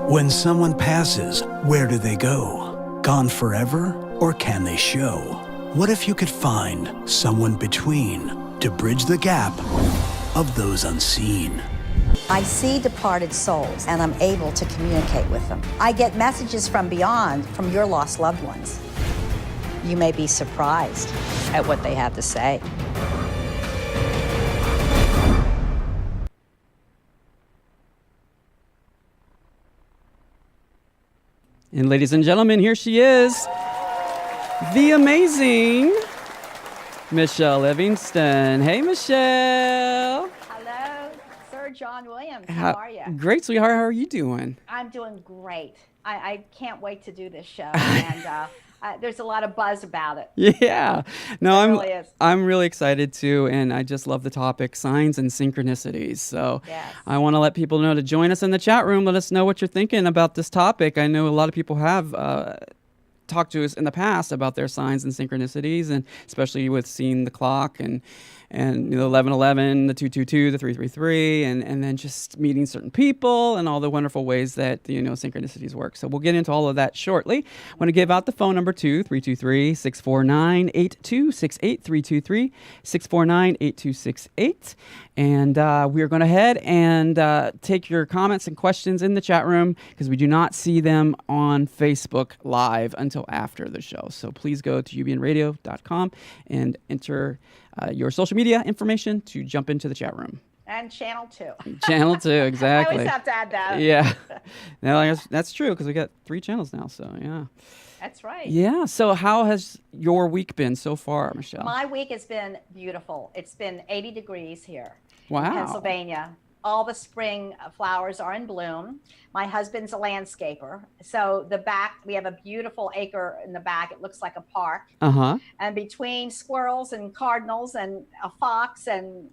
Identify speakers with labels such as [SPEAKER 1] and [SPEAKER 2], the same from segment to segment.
[SPEAKER 1] When someone passes, where do they go? Gone forever, or can they show? What if you could find someone between to bridge the gap of those unseen?
[SPEAKER 2] I see departed souls, and I'm able to communicate with them. I get messages from beyond, from your lost loved ones. You may be surprised at what they have to say.
[SPEAKER 3] And ladies and gentlemen, here she is, the amazing Michele Livingston. Hey, Michele.
[SPEAKER 2] Hello, Sir John Williams. How are you?
[SPEAKER 3] Great, sweetheart. How are you doing?
[SPEAKER 2] I'm doing great. I can't wait to do this show, and there's a lot of buzz about it.
[SPEAKER 3] Yeah. No,
[SPEAKER 2] It really is.
[SPEAKER 3] I'm really excited too, and I just love the topic, signs and synchronicities. So
[SPEAKER 2] Yes.
[SPEAKER 3] I want to let people know to join us in the chat room. Let us know what you're thinking about this topic. I know a lot of people have talked to us in the past about their signs and synchronicities, and especially with seeing the clock and 1111, the 222, the 333, and then just meeting certain people and all the wonderful ways that synchronicities work. So we'll get into all of that shortly. I want to give out the phone number too, 323-649-8268, 323-649-8268. And we're going to head and take your comments and questions in the chat room, because we do not see them on Facebook Live until after the show. So please go to UBN-radio.com and enter your social media information to jump into the chat room.
[SPEAKER 2] And Channel 2.
[SPEAKER 3] Channel 2, exactly.
[SPEAKER 2] I always have to add that.
[SPEAKER 3] Yeah. No, I guess that's true, because we got 3 channels now, so yeah.
[SPEAKER 2] That's right.
[SPEAKER 3] Yeah, so how has your week been so far, Michele?
[SPEAKER 2] My week has been beautiful. It's been 80 degrees here
[SPEAKER 3] Wow.
[SPEAKER 2] in Pennsylvania. All the spring flowers are in bloom. My husband's a landscaper. So we have a beautiful acre in the back. It looks like a park.
[SPEAKER 3] Uh-huh.
[SPEAKER 2] And between squirrels and cardinals and a fox and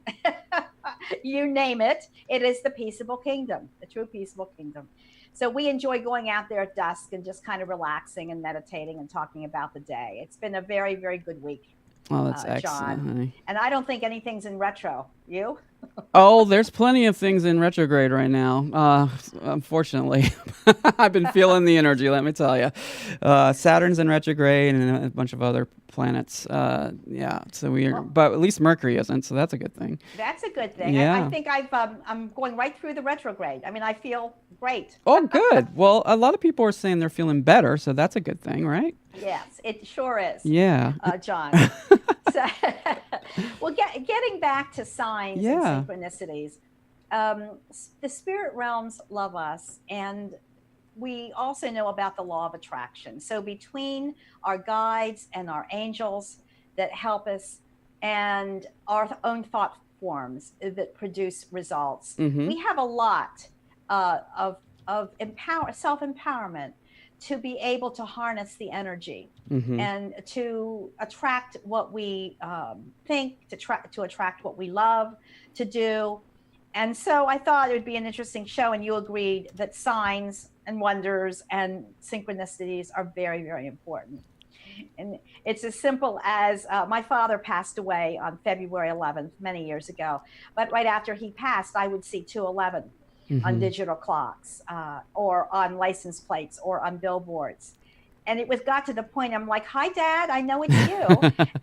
[SPEAKER 2] you name it, it is the peaceable kingdom, the true peaceable kingdom. So we enjoy going out there at dusk and just kind of relaxing and meditating and talking about the day. It's been a very, very good week.
[SPEAKER 3] Oh, that's excellent,
[SPEAKER 2] John.
[SPEAKER 3] honey.
[SPEAKER 2] And I don't think anything's in retro. You?
[SPEAKER 3] Oh, there's plenty of things in retrograde right now, unfortunately. I've been feeling the energy, let me tell you. Saturn's in retrograde and a bunch of other planets. Yeah, so but at least Mercury isn't, so that's a good thing.
[SPEAKER 2] That's a good thing.
[SPEAKER 3] Yeah.
[SPEAKER 2] I think I'm going right through the retrograde. I mean, I feel great.
[SPEAKER 3] Oh, good. Well, a lot of people are saying they're feeling better, so that's a good thing, right?
[SPEAKER 2] Yes, it sure is.
[SPEAKER 3] Yeah.
[SPEAKER 2] John. So, well, getting back to signs and synchronicities, the spirit realms love us, and we also know about the law of attraction. So between our guides and our angels that help us and our own thought forms that produce results, we have a lot of self-empowerment to be able to harness the energy and to attract what we think, to attract what we love to do. And so I thought it would be an interesting show, and you agreed that signs and wonders and synchronicities are very, very important. And it's as simple as my father passed away on February 11th, many years ago. But right after he passed, I would see 211 on digital clocks or on license plates or on billboards. And it got to the point, I'm like, hi, Dad, I know it's you.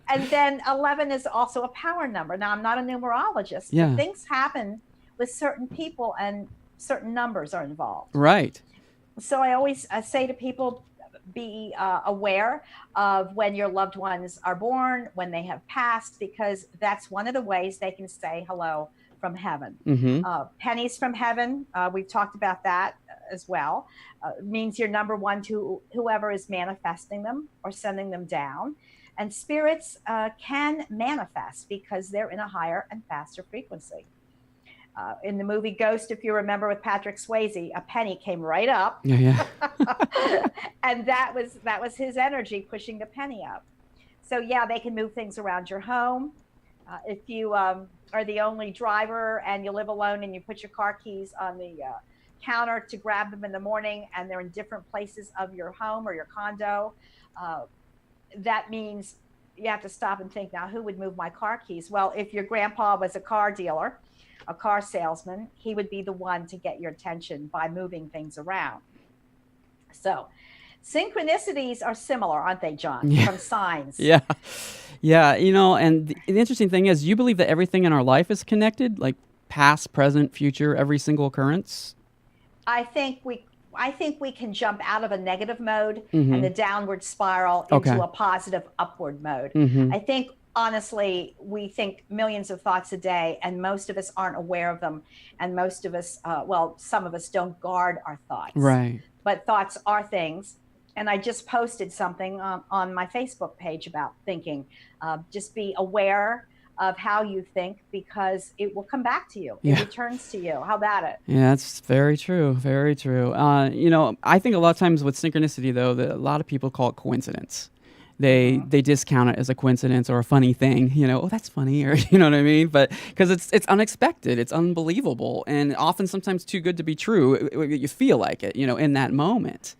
[SPEAKER 2] And then 11 is also a power number. Now, I'm not a numerologist, but things happen with certain people and certain numbers are involved.
[SPEAKER 3] Right.
[SPEAKER 2] So I always say to people, be aware of when your loved ones are born, when they have passed, because that's one of the ways they can say hello from heaven. Pennies from heaven, we've talked about that as well, means you're number one to whoever is manifesting them or sending them down. And spirits can manifest because they're in a higher and faster frequency. In the movie Ghost, if you remember, with Patrick Swayze, a penny came right up.
[SPEAKER 3] Yeah.
[SPEAKER 2] And that was his energy pushing the penny up. So yeah, they can move things around your home. If you are the only driver and you live alone and you put your car keys on the counter to grab them in the morning and they're in different places of your home or your condo, that means you have to stop and think, now who would move my car keys? Well, if your grandpa was a car dealer, a car salesman, he would be the one to get your attention by moving things around. So synchronicities are similar, aren't they, John,
[SPEAKER 3] Yeah.
[SPEAKER 2] from signs?
[SPEAKER 3] Yeah. Yeah. And the interesting thing is, you believe that everything in our life is connected, like past, present, future, every single occurrence?
[SPEAKER 2] I think we I think we can jump out of a negative mode and
[SPEAKER 3] Mm-hmm.
[SPEAKER 2] the downward spiral into
[SPEAKER 3] Okay.
[SPEAKER 2] a positive upward mode.
[SPEAKER 3] Mm-hmm.
[SPEAKER 2] I think honestly, we think millions of thoughts a day, and most of us aren't aware of them. And most of us, well, some of us don't guard our thoughts,
[SPEAKER 3] Right.
[SPEAKER 2] but thoughts are things. And I just posted something on my Facebook page about thinking. Just be aware of how you think, because it will come back to you. It
[SPEAKER 3] Yeah.
[SPEAKER 2] returns to you. How about it?
[SPEAKER 3] Yeah, that's very true. Very true. I think a lot of times with synchronicity, though, that a lot of people call it coincidence. They discount it as a coincidence or a funny thing. Oh, that's funny, or you know what I mean. But because it's unexpected, it's unbelievable, and often sometimes too good to be true. You feel like it, in that moment.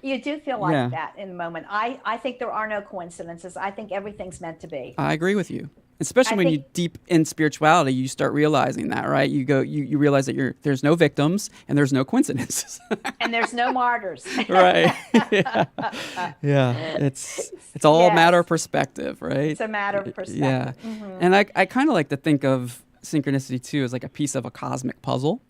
[SPEAKER 2] You do feel like
[SPEAKER 3] Yeah,
[SPEAKER 2] that in the moment. I think there are no coincidences. I think everything's meant to be.
[SPEAKER 3] I agree with you. Especially
[SPEAKER 2] I
[SPEAKER 3] when you
[SPEAKER 2] think,
[SPEAKER 3] deep in spirituality, you start realizing that, right? You realize that there's no victims and there's no coincidences.
[SPEAKER 2] and there's no martyrs.
[SPEAKER 3] Right. Yeah. Yeah. It's all a matter of
[SPEAKER 2] Yes,
[SPEAKER 3] perspective, right?
[SPEAKER 2] it's a matter of
[SPEAKER 3] Yeah.
[SPEAKER 2] perspective.
[SPEAKER 3] And I kind of like to think of synchronicity too as like a piece of a cosmic puzzle,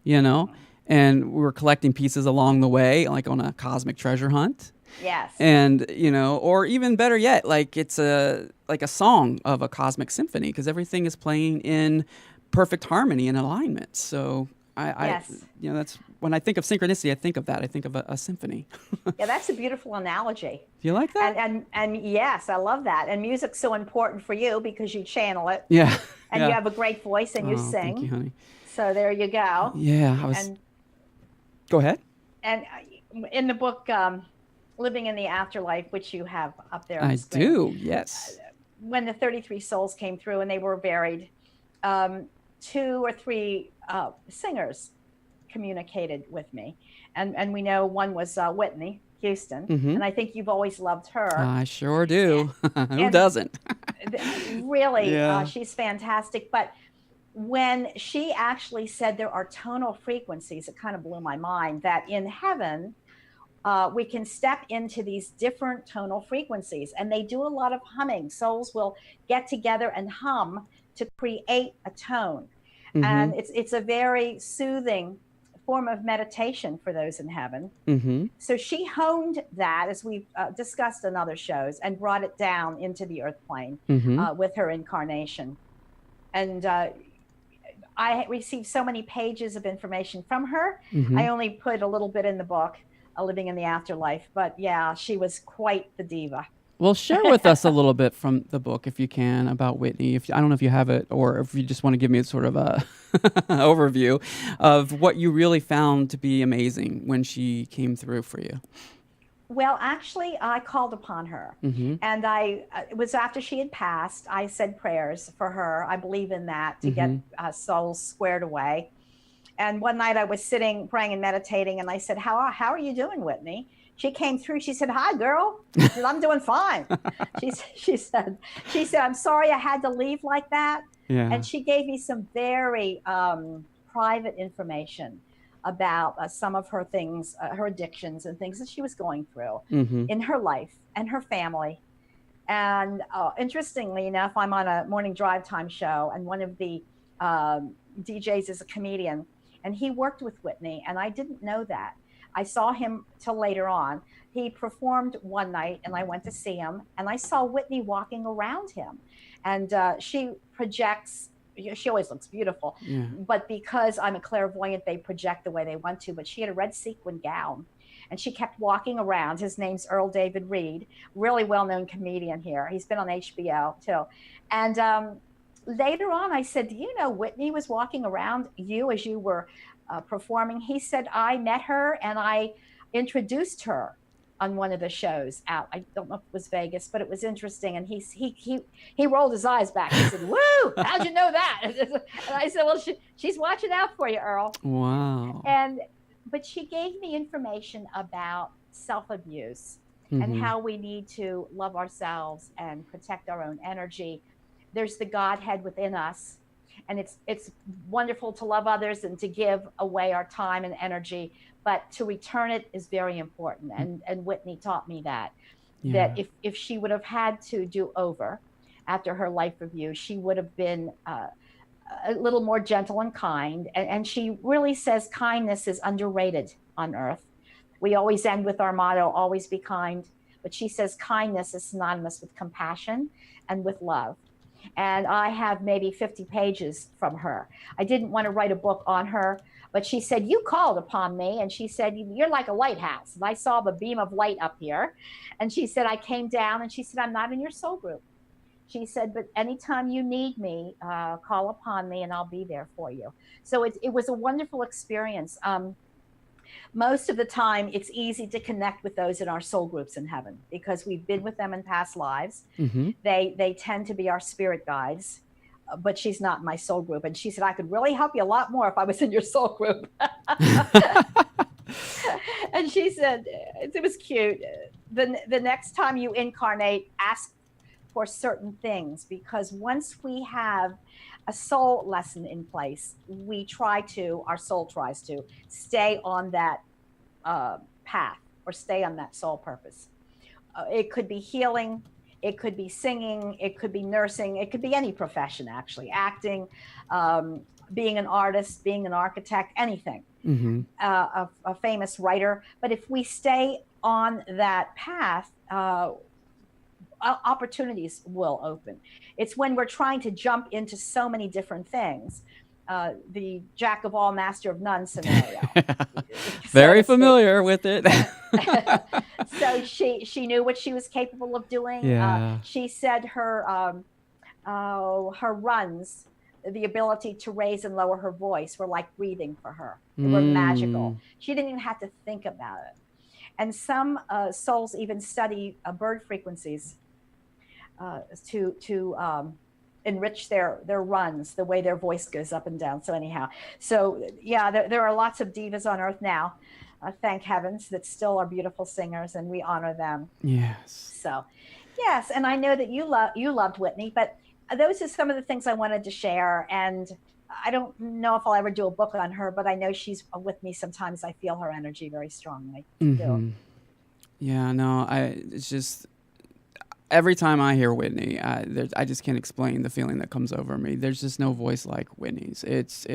[SPEAKER 3] you know? And we're collecting pieces along the way, like on a cosmic treasure hunt.
[SPEAKER 2] Yes.
[SPEAKER 3] And or even better yet, like it's like a song of a cosmic symphony, because everything is playing in perfect harmony and alignment. So
[SPEAKER 2] Yes.
[SPEAKER 3] that's when I think of synchronicity, I think of that. I think of a symphony. Do
[SPEAKER 2] Yeah, that's a beautiful analogy.
[SPEAKER 3] you like that?
[SPEAKER 2] And yes, I love that. And music's so important for you because you channel it,
[SPEAKER 3] Yeah.
[SPEAKER 2] and you
[SPEAKER 3] Yeah.
[SPEAKER 2] have a great voice and you
[SPEAKER 3] Oh, thank you,
[SPEAKER 2] sing.
[SPEAKER 3] honey.
[SPEAKER 2] So there you go.
[SPEAKER 3] Yeah,
[SPEAKER 2] And
[SPEAKER 3] go ahead.
[SPEAKER 2] and in the book, Living in the Afterlife, which you have up there on
[SPEAKER 3] I
[SPEAKER 2] the screen,
[SPEAKER 3] do. Yes.
[SPEAKER 2] when the 33 souls came through and they were buried, um, two or three singers communicated with me. And we know one was Whitney Houston.
[SPEAKER 3] Mhm.
[SPEAKER 2] And I think you've always loved her.
[SPEAKER 3] I sure do. Who
[SPEAKER 2] And
[SPEAKER 3] doesn't?
[SPEAKER 2] really,
[SPEAKER 3] Yeah.
[SPEAKER 2] she's fantastic. But when she actually said there are tonal frequencies, it kind of blew my mind that in heaven, we can step into these different tonal frequencies, and they do a lot of humming. Souls will get together and hum to create a tone, and
[SPEAKER 3] Mhm.
[SPEAKER 2] it's a very soothing form of meditation for those in heaven.
[SPEAKER 3] Mhm.
[SPEAKER 2] So she honed that, as we've discussed on other shows, and brought it down into the earth plane
[SPEAKER 3] Mhm.
[SPEAKER 2] with her incarnation. And I received so many pages of information from her. I
[SPEAKER 3] Mhm.
[SPEAKER 2] only put a little bit in the book, Living in the Afterlife. But yeah, she was quite the diva.
[SPEAKER 3] Well, share with us a little bit from the book, if you can, about Whitney. If I don't know if you have it, or if you just want to give me sort of a overview of what you really found to be amazing when she came through for you.
[SPEAKER 2] Well, actually, I called upon her,
[SPEAKER 3] Mhm.
[SPEAKER 2] and it was after she had passed. I said prayers for her. I believe in that to get
[SPEAKER 3] Mhm.
[SPEAKER 2] souls squared away. And one night I was sitting praying and meditating, and I said, how are you doing, Whitney? She came through. She said, "Hi, girl." I said, "I'm doing fine." She said, "I'm sorry I had to leave like that."
[SPEAKER 3] Yeah.
[SPEAKER 2] And she gave me some very private information about some of her things, her addictions and things that she was going through
[SPEAKER 3] Mhm.
[SPEAKER 2] in her life and her family. And interestingly enough, I'm on a morning drive time show, and one of the DJs is a comedian, and he worked with Whitney, and I didn't know that. I saw him till later on. He performed one night, and I went to see him, and I saw Whitney walking around him, and she projects. She always looks beautiful,
[SPEAKER 3] Yeah.
[SPEAKER 2] but because I'm a clairvoyant, they project the way they want to. But she had a red sequin gown, and she kept walking around. His name's Earl David Reed, really well-known comedian here. He's been on HBO too. And later on, I said, "Do you know Whitney was walking around you as you were performing?" He said, "I met her and I introduced her on one of the shows out. I don't know if it was Vegas, but it was interesting." And he rolled his eyes back. He said, "Woo! How'd you know that?" And I said, "Well, she's watching out for you, Earl."
[SPEAKER 3] Wow.
[SPEAKER 2] But she gave me information about self-abuse and
[SPEAKER 3] Mhm.
[SPEAKER 2] how we need to love ourselves and protect our own energy. There's the Godhead within us, and it's wonderful to love others and to give away our time and energy, but to return it is very important. And Whitney taught me that
[SPEAKER 3] Yeah.
[SPEAKER 2] if she would have had to do over after her life review, she would have been a little more gentle and kind. And she really says kindness is underrated on earth. We always end with our motto, always be kind. But she says kindness is synonymous with compassion and with love. And I have maybe 50 pages from her. I didn't want to write a book on her, but she said, you called upon me. And she said, you're like a lighthouse. And I saw the beam of light up here. And she said, I came down, and she said, I'm not in your soul group. She said, but anytime you need me, call upon me and I'll be there for you. So it was a wonderful experience. Most of the time, it's easy to connect with those in our soul groups in heaven because we've been with them in past lives.
[SPEAKER 3] Mm-hmm.
[SPEAKER 2] They tend to be our spirit guides, but she's not in my soul group. And she said, I could really help you a lot more if I was in your soul group. And she said, it was cute. The next time you incarnate, ask for certain things, because once we have a soul lesson in place, our soul tries to stay on that path or stay on that soul purpose. It could be healing, it could be singing, it could be nursing, it could be any profession, actually, acting, being an artist, being an architect, anything,
[SPEAKER 3] Mm-hmm.
[SPEAKER 2] a famous writer. But if we stay on that path, opportunities will open. It's when we're trying to jump into so many different things, the jack of all, master of none scenario.
[SPEAKER 3] Very familiar with it.
[SPEAKER 2] So she knew what she was capable of doing.
[SPEAKER 3] Yeah.
[SPEAKER 2] She said her runs, the ability to raise and lower her voice, were like breathing for her. They were magical. She didn't even have to think about it. And some souls even study bird frequencies to enrich their runs, the way their voice goes up and down. So anyhow, there are lots of divas on earth now, thank heavens, that still are beautiful singers, and we honor them.
[SPEAKER 3] Yes.
[SPEAKER 2] So, yes, and I know that you loved Whitney, but those are some of the things I wanted to share. And I don't know if I'll ever do a book on her, but I know she's with me sometimes. I feel her energy very strongly.
[SPEAKER 3] Mm-hmm. Yeah, no, it's just every time I hear Whitney, I just can't explain the feeling that comes over me. There's just no voice like Whitney's. It's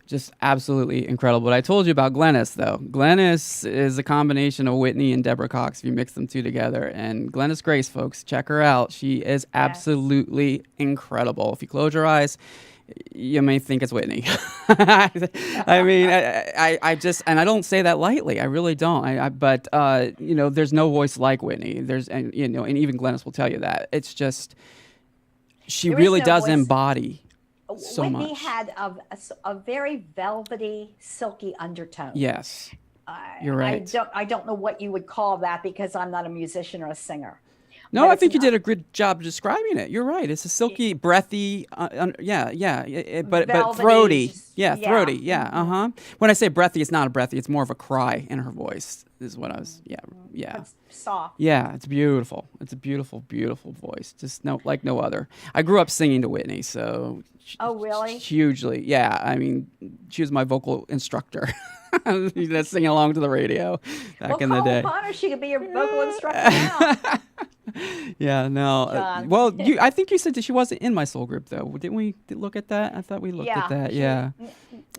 [SPEAKER 3] just absolutely incredible. But I told you about Glennis, though. Glennis is a combination of Whitney and Deborah Cox, if you mix them two together. And Glennis Grace, folks, check her out. She is absolutely incredible. If you close your eyes, you may think it's Whitney. I mean, I just, and I don't say that lightly. I really don't. But there's no voice like Whitney. And even Glennis will tell you that. It's just, she really does embody so
[SPEAKER 2] Whitney
[SPEAKER 3] much.
[SPEAKER 2] had a very velvety, silky undertone.
[SPEAKER 3] Yes, you're right.
[SPEAKER 2] I don't know what you would call that because I'm not a musician or a singer.
[SPEAKER 3] No,
[SPEAKER 2] But
[SPEAKER 3] I
[SPEAKER 2] it's
[SPEAKER 3] think you did a good job describing it. You're right. It's a silky, breathy, but throaty.
[SPEAKER 2] Yeah.
[SPEAKER 3] Throaty. Yeah. Uh-huh. When I say breathy, it's not a breathy. It's more of a cry in her voice is what I was, yeah.
[SPEAKER 2] It's soft.
[SPEAKER 3] Yeah, it's beautiful. It's a beautiful, beautiful voice. Just like no other. I grew up singing to Whitney, so.
[SPEAKER 2] Oh, really?
[SPEAKER 3] Hugely. Yeah. I mean, she was my vocal instructor. Singing along to the radio back in the day.
[SPEAKER 2] Call upon her. She could be your vocal instructor now.
[SPEAKER 3] Yeah, no. Well, I think you said that she wasn't in my soul group, though. Didn't we look at that? I thought we looked at that. Yeah.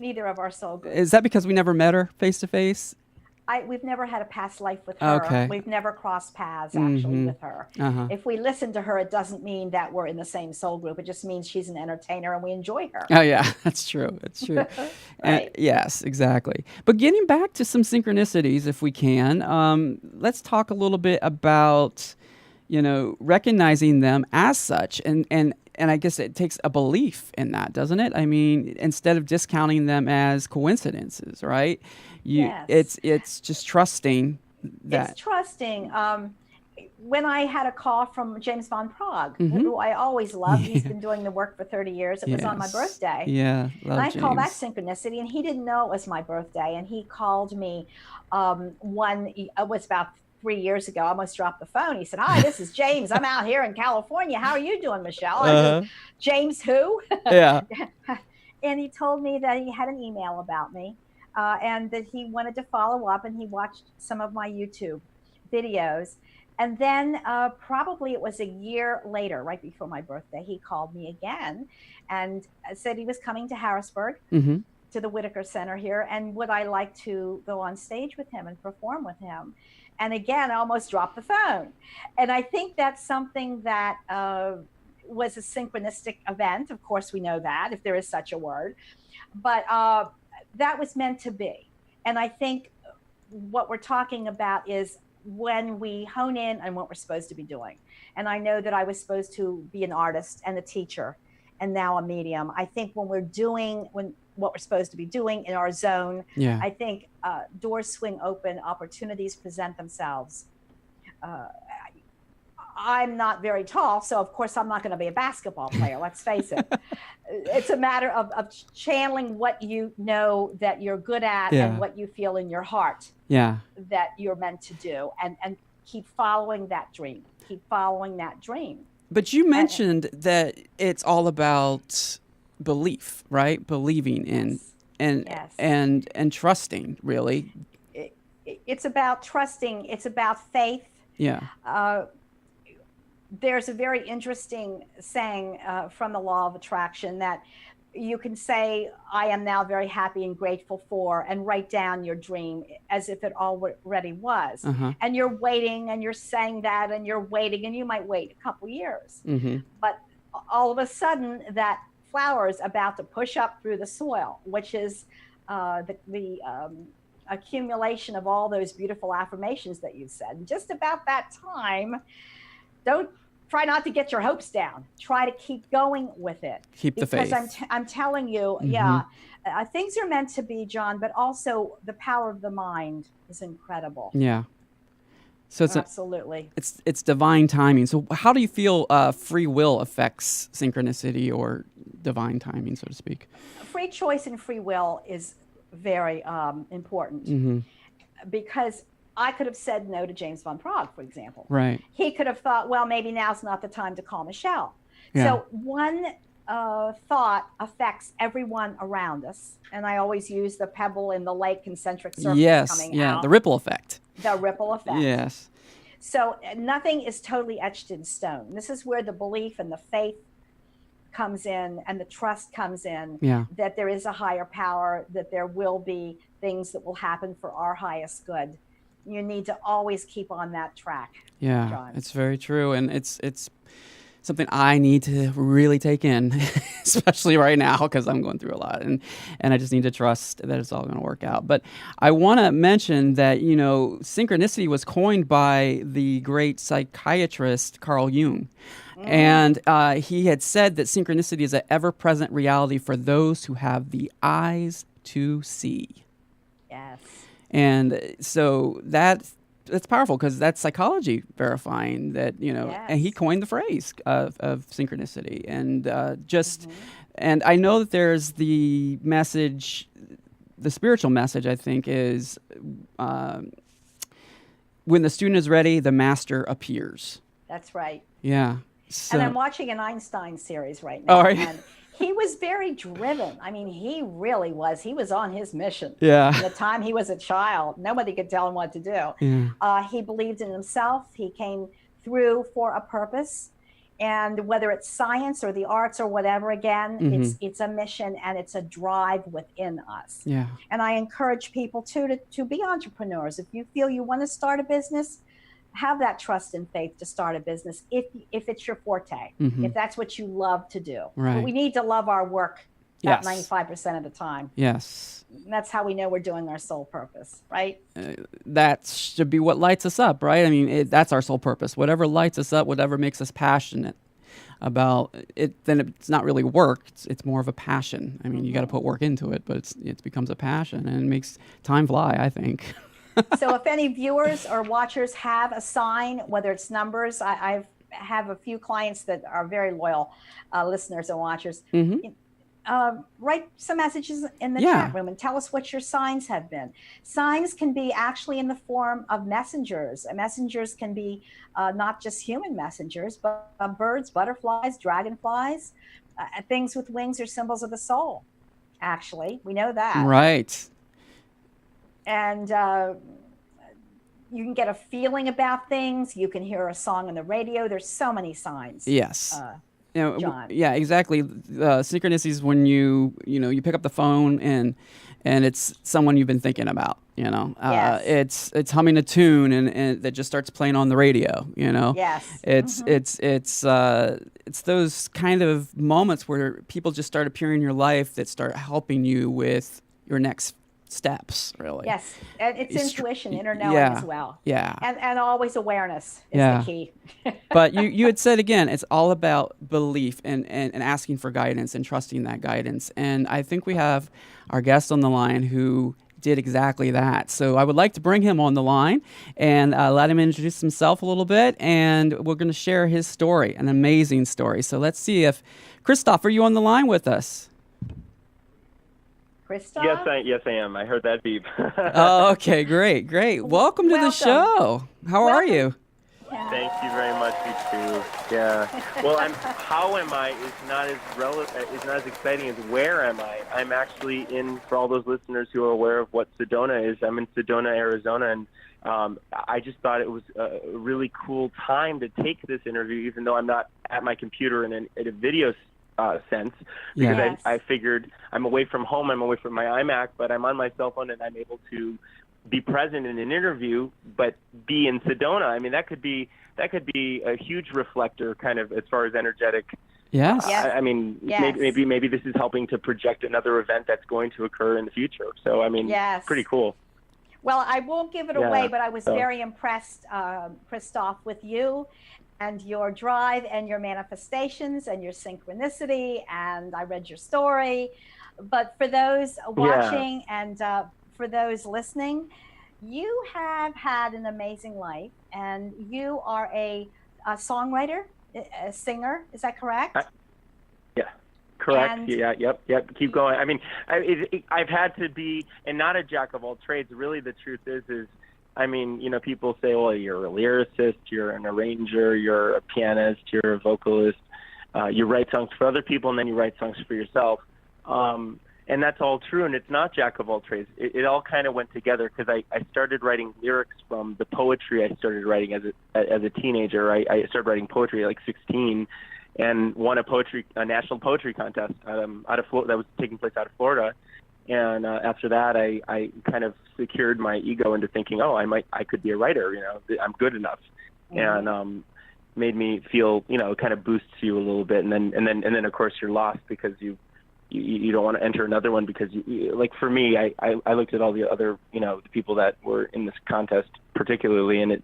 [SPEAKER 2] Neither of our soul groups.
[SPEAKER 3] Is that because we never met her face to face?
[SPEAKER 2] We've never had a past life with her.
[SPEAKER 3] Okay.
[SPEAKER 2] We've never crossed paths actually with her.
[SPEAKER 3] Uh-huh.
[SPEAKER 2] If we listen to her, it doesn't mean that we're in the same soul group. It just means she's an entertainer and we enjoy her.
[SPEAKER 3] Oh, yeah, that's true. That's true.
[SPEAKER 2] Right.
[SPEAKER 3] Yes, exactly. But getting back to some synchronicities, if we can, let's talk a little bit about, recognizing them as such. And I guess it takes a belief in that, doesn't it? I mean, instead of discounting them as coincidences, right?
[SPEAKER 2] Yes.
[SPEAKER 3] It's just trusting that.
[SPEAKER 2] It's trusting. When I had a call from James Van Prague, who I always loved, he's been doing the work for 30 years. It was on my birthday.
[SPEAKER 3] Yeah, love
[SPEAKER 2] and I
[SPEAKER 3] James.
[SPEAKER 2] called that synchronicity, and he didn't know it was my birthday. And he called me it was about 3 years ago. I almost dropped the phone. He said, "Hi, this is James. I'm out here in California. How are you doing, Michelle?" I said, "James who?"
[SPEAKER 3] Yeah.
[SPEAKER 2] And he told me that he had an email about me, and that he wanted to follow up, and he watched some of my YouTube videos. And then probably it was a year later, right before my birthday, he called me again and said he was coming to Harrisburg,
[SPEAKER 3] Mm-hmm.
[SPEAKER 2] to the Whitaker Center here, and would I like to go on stage with him and perform with him? And again, I almost dropped the phone. And I think that's something that was a synchronistic event. Of course, we know that, if there is such a word. But that was meant to be. And I think what we're talking about is when we hone in on what we're supposed to be doing. And I know that I was supposed to be an artist and a teacher and now a medium. I think when we're doing what we're supposed to be doing in our zone,
[SPEAKER 3] Yeah.
[SPEAKER 2] I think doors swing open, opportunities present themselves. I'm not very tall, so of course I'm not going to be a basketball player, let's face it. It's a matter of channeling what you know that you're good at,
[SPEAKER 3] Yeah.
[SPEAKER 2] and what you feel in your heart
[SPEAKER 3] Yeah.
[SPEAKER 2] that you're meant to do, and keep following that dream. Keep following that dream.
[SPEAKER 3] But you mentioned that it's all about belief, right? Believing in
[SPEAKER 2] Yes.
[SPEAKER 3] and trusting, really.
[SPEAKER 2] It's about trusting. It's about faith.
[SPEAKER 3] Yeah.
[SPEAKER 2] There's a very interesting saying from the law of attraction that you can say, "I am now very happy and grateful for," and write down your dream as if it already was.
[SPEAKER 3] Uh-huh.
[SPEAKER 2] And you're waiting, and you're saying that, and you're waiting, and you might wait a couple years.
[SPEAKER 3] Mm-hmm.
[SPEAKER 2] But all of a sudden, that flower is about to push up through the soil, which is the accumulation of all those beautiful affirmations that you've said. And just about that time, try not to get your hopes down. Try to keep going with it.
[SPEAKER 3] Keep the faith.
[SPEAKER 2] Because I'm telling you, things are meant to be, John, but also the power of the mind is incredible.
[SPEAKER 3] Yeah. So it's
[SPEAKER 2] absolutely.
[SPEAKER 3] It's divine timing. So how do you feel free will affects synchronicity or divine timing, so to speak?
[SPEAKER 2] Free choice and free will is very important,
[SPEAKER 3] Mm-hmm.
[SPEAKER 2] because I could have said no to James Van Praagh, for example.
[SPEAKER 3] Right.
[SPEAKER 2] He could have thought, well, maybe now's not the time to call Michelle.
[SPEAKER 3] Yeah.
[SPEAKER 2] So one thought affects everyone around us. And I always use the pebble in the lake concentric circles coming out.
[SPEAKER 3] The ripple effect.
[SPEAKER 2] The ripple effect.
[SPEAKER 3] Yes.
[SPEAKER 2] So nothing is totally etched in stone. This is where the belief and the faith comes in, and the trust comes in, that there is a higher power, that there will be things that will happen for our highest good. You need to always keep on that track.
[SPEAKER 3] Yeah,
[SPEAKER 2] John.
[SPEAKER 3] It's very true. And it's something I need to really take in, especially right now, because I'm going through a lot. And I just need to trust that it's all going to work out. But I want to mention that, synchronicity was coined by the great psychiatrist Carl Jung. And he had said that synchronicity is an ever-present reality for those who have the eyes to see.
[SPEAKER 2] Yes.
[SPEAKER 3] And so that's powerful, because that's psychology verifying that, and he coined the phrase of synchronicity. And and I know that there's the message, the spiritual message, I think, is when the student is ready, the master appears.
[SPEAKER 2] That's right.
[SPEAKER 3] Yeah. So,
[SPEAKER 2] and I'm watching an Einstein series right now.
[SPEAKER 3] Oh, are you?
[SPEAKER 2] And he was very driven. I mean, he really was. He was on his mission.
[SPEAKER 3] Yeah.
[SPEAKER 2] From the time he was a child, nobody could tell him what to do.
[SPEAKER 3] Yeah.
[SPEAKER 2] He believed in himself. He came through for a purpose. And whether it's science or the arts or whatever, again, it's a mission, and it's a drive within us.
[SPEAKER 3] Yeah.
[SPEAKER 2] And I encourage people to be entrepreneurs. If you feel you want to start a business, have that trust and faith to start a business if it's your forte, if that's what you love to do.
[SPEAKER 3] Right.
[SPEAKER 2] But we need to love our work about 95% of the time.
[SPEAKER 3] Yes.
[SPEAKER 2] And that's how we know we're doing our soul purpose, right?
[SPEAKER 3] That should be what lights us up, right? I mean, that's our soul purpose. Whatever lights us up, whatever makes us passionate about it, then it's not really work. It's more of a passion. I mean, you got to put work into it, but it becomes a passion, and it makes time fly, I think.
[SPEAKER 2] So if any viewers or watchers have a sign, whether it's numbers, I have a few clients that are very loyal listeners and watchers. write some messages in the
[SPEAKER 3] Yeah.
[SPEAKER 2] chat room and tell us what your signs have been. Signs can be actually in the form of messengers. Messengers can be not just human messengers, but birds, butterflies, dragonflies. Things with wings are symbols of the soul, actually. We know that.
[SPEAKER 3] Right.
[SPEAKER 2] And you can get a feeling about things. You can hear a song on the radio. There's so many signs.
[SPEAKER 3] Yes.
[SPEAKER 2] John.
[SPEAKER 3] Yeah, exactly. Synchronicity is when you pick up the phone and it's someone you've been thinking about.
[SPEAKER 2] Yes.
[SPEAKER 3] It's humming a tune and that just starts playing on the radio.
[SPEAKER 2] Yes.
[SPEAKER 3] It's those kind of moments where people just start appearing in your life that start helping you with your next steps, really.
[SPEAKER 2] Yes, and it's intuition, inner knowing
[SPEAKER 3] yeah,
[SPEAKER 2] as well.
[SPEAKER 3] Yeah.
[SPEAKER 2] And always awareness is the key.
[SPEAKER 3] But you had said again, it's all about belief and asking for guidance and trusting that guidance. And I think we have our guest on the line who did exactly that. So I would like to bring him on the line and let him introduce himself a little bit. And we're going to share his story, an amazing story. So let's see if, Christoph, are you on the line with us?
[SPEAKER 2] Christoph?
[SPEAKER 4] Yes, I am. I heard that beep.
[SPEAKER 3] Oh, okay, great. Welcome to the show. How are you?
[SPEAKER 2] Yeah.
[SPEAKER 4] Thank you very much, you too. Yeah. Well, how am I is not as exciting as where am I. I'm actually for all those listeners who are aware of what Sedona is, I'm in Sedona, Arizona, and I just thought it was a really cool time to take this interview, even though I'm not at my computer in a video sense, because
[SPEAKER 2] Yes.
[SPEAKER 4] I figured I'm away from home, I'm away from my iMac, but I'm on my cell phone and I'm able to be present in an interview, but be in Sedona. I mean, that could be a huge reflector, kind of as far as energetic.
[SPEAKER 3] Yes.
[SPEAKER 4] I mean,
[SPEAKER 2] Yes.
[SPEAKER 4] maybe this is helping to project another event that's going to occur in the future. So I mean,
[SPEAKER 2] Yes.
[SPEAKER 4] pretty cool.
[SPEAKER 2] Well, I won't give it
[SPEAKER 4] Yeah,
[SPEAKER 2] away, but I was
[SPEAKER 4] so-
[SPEAKER 2] very impressed, Christoph, with you and your drive and your manifestations and your synchronicity. And I read your story. But for those watching and for those listening, you have had an amazing life, and you are a songwriter, a singer. Is that correct?
[SPEAKER 4] Yeah. Correct.
[SPEAKER 2] And-
[SPEAKER 4] Yep. Keep going. I mean, I've had to be, and not a jack of all trades. Really, the truth is, I mean, people say, well, you're a lyricist, you're an arranger, you're a pianist, you're a vocalist. You write songs for other people, and then you write songs for yourself. And that's all true, and it's not jack of all trades. It all kind of went together because I started writing lyrics from the poetry I started writing as a teenager. I started writing poetry at like 16 and won a national poetry contest out of Florida, that was taking place out of Florida. And after that, I kind of secured my ego into thinking, oh, I could be a writer. I'm good enough, and made me feel, kind of boosts you a little bit. And then of course you're lost because you don't want to enter another one because like for me, I looked at all the other, the people that were in this contest particularly, and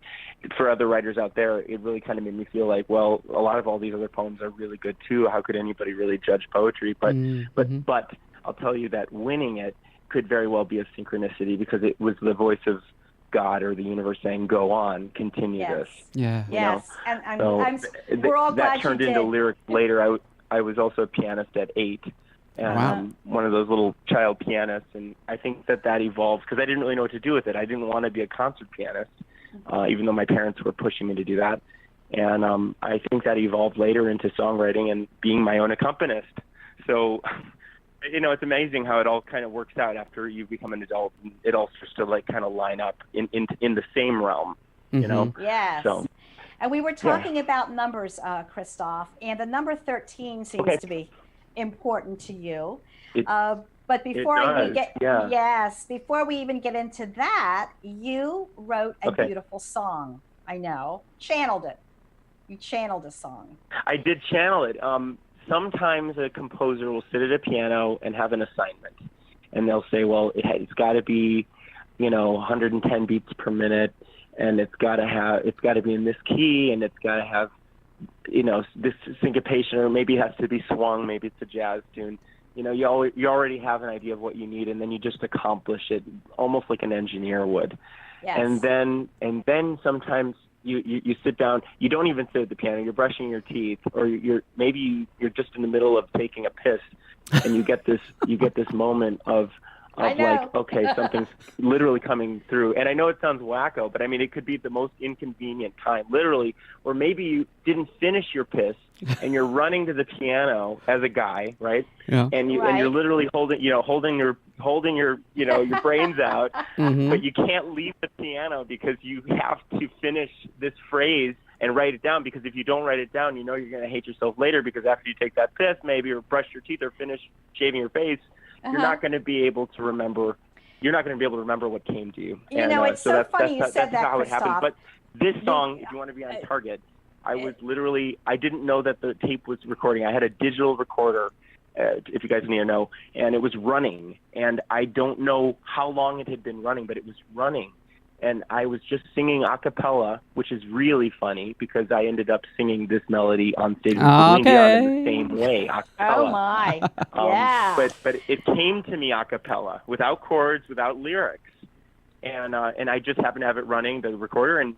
[SPEAKER 4] for other writers out there, it really kind of made me feel like, well, a lot of all these other poems are really good too. How could anybody really judge poetry? But I'll tell you that winning it could very well be a synchronicity because it was the voice of God or the universe saying, go on, continue this.
[SPEAKER 3] Yeah.
[SPEAKER 2] Yes. And
[SPEAKER 4] So
[SPEAKER 2] we're all glad
[SPEAKER 4] that turned
[SPEAKER 2] you
[SPEAKER 4] into
[SPEAKER 2] did.
[SPEAKER 4] lyrics later. I was also a pianist at 8. And
[SPEAKER 3] Wow.
[SPEAKER 4] one of those little child pianists, and I think that evolved because I didn't really know what to do with it. I didn't want to be a concert pianist, even though my parents were pushing me to do that. And I think that evolved later into songwriting and being my own accompanist. So, it's amazing how it all kind of works out after you become an adult. And it all starts to like kind of line up in the same realm,
[SPEAKER 2] Yes.
[SPEAKER 4] So,
[SPEAKER 2] and we were talking about numbers, Christoph, and the number 13 seems to be important to you. But before before we even get into that, you wrote a beautiful song. I know, channeled it. You channeled a song.
[SPEAKER 4] I did channel it. Sometimes a composer will sit at a piano and have an assignment, and they'll say, well, it's got to be, 110 beats per minute, and it's got to be in this key, and it's got to have, this syncopation, or maybe it has to be swung, maybe it's a jazz tune. You already have an idea of what you need, and then you just accomplish it almost like an engineer would.
[SPEAKER 2] Yes.
[SPEAKER 4] And then sometimes you sit down, you don't even sit at the piano, you're brushing your teeth, or you're just in the middle of taking a piss, and you get this moment of like, okay, something's literally coming through. And I know it sounds wacko, but I mean, it could be the most inconvenient time, literally, or maybe you didn't finish your piss and you're running to the piano as a guy, right?
[SPEAKER 3] Yeah.
[SPEAKER 4] And you're literally holding your your brains out, but you can't leave the piano because you have to finish this phrase and write it down, because if you don't write it down, you're going to hate yourself later, because after you take that piss, maybe, or brush your teeth or finish shaving your face, you're not going to be able to remember. You're not going to be able to remember what came to you.
[SPEAKER 2] It's so funny you said that,
[SPEAKER 4] how it happened. But this song, if you want to be on target, I didn't know that the tape was recording. I had a digital recorder, if you guys need to know, and it was running. And I don't know how long it had been running, but it was running. And I was just singing a cappella, which is really funny because I ended up singing this melody on stage with Celine Dion in the same way, a cappella.
[SPEAKER 2] Oh my, yeah.
[SPEAKER 4] But it came to me a cappella, without chords, without lyrics, and I just happened to have it running, the recorder, and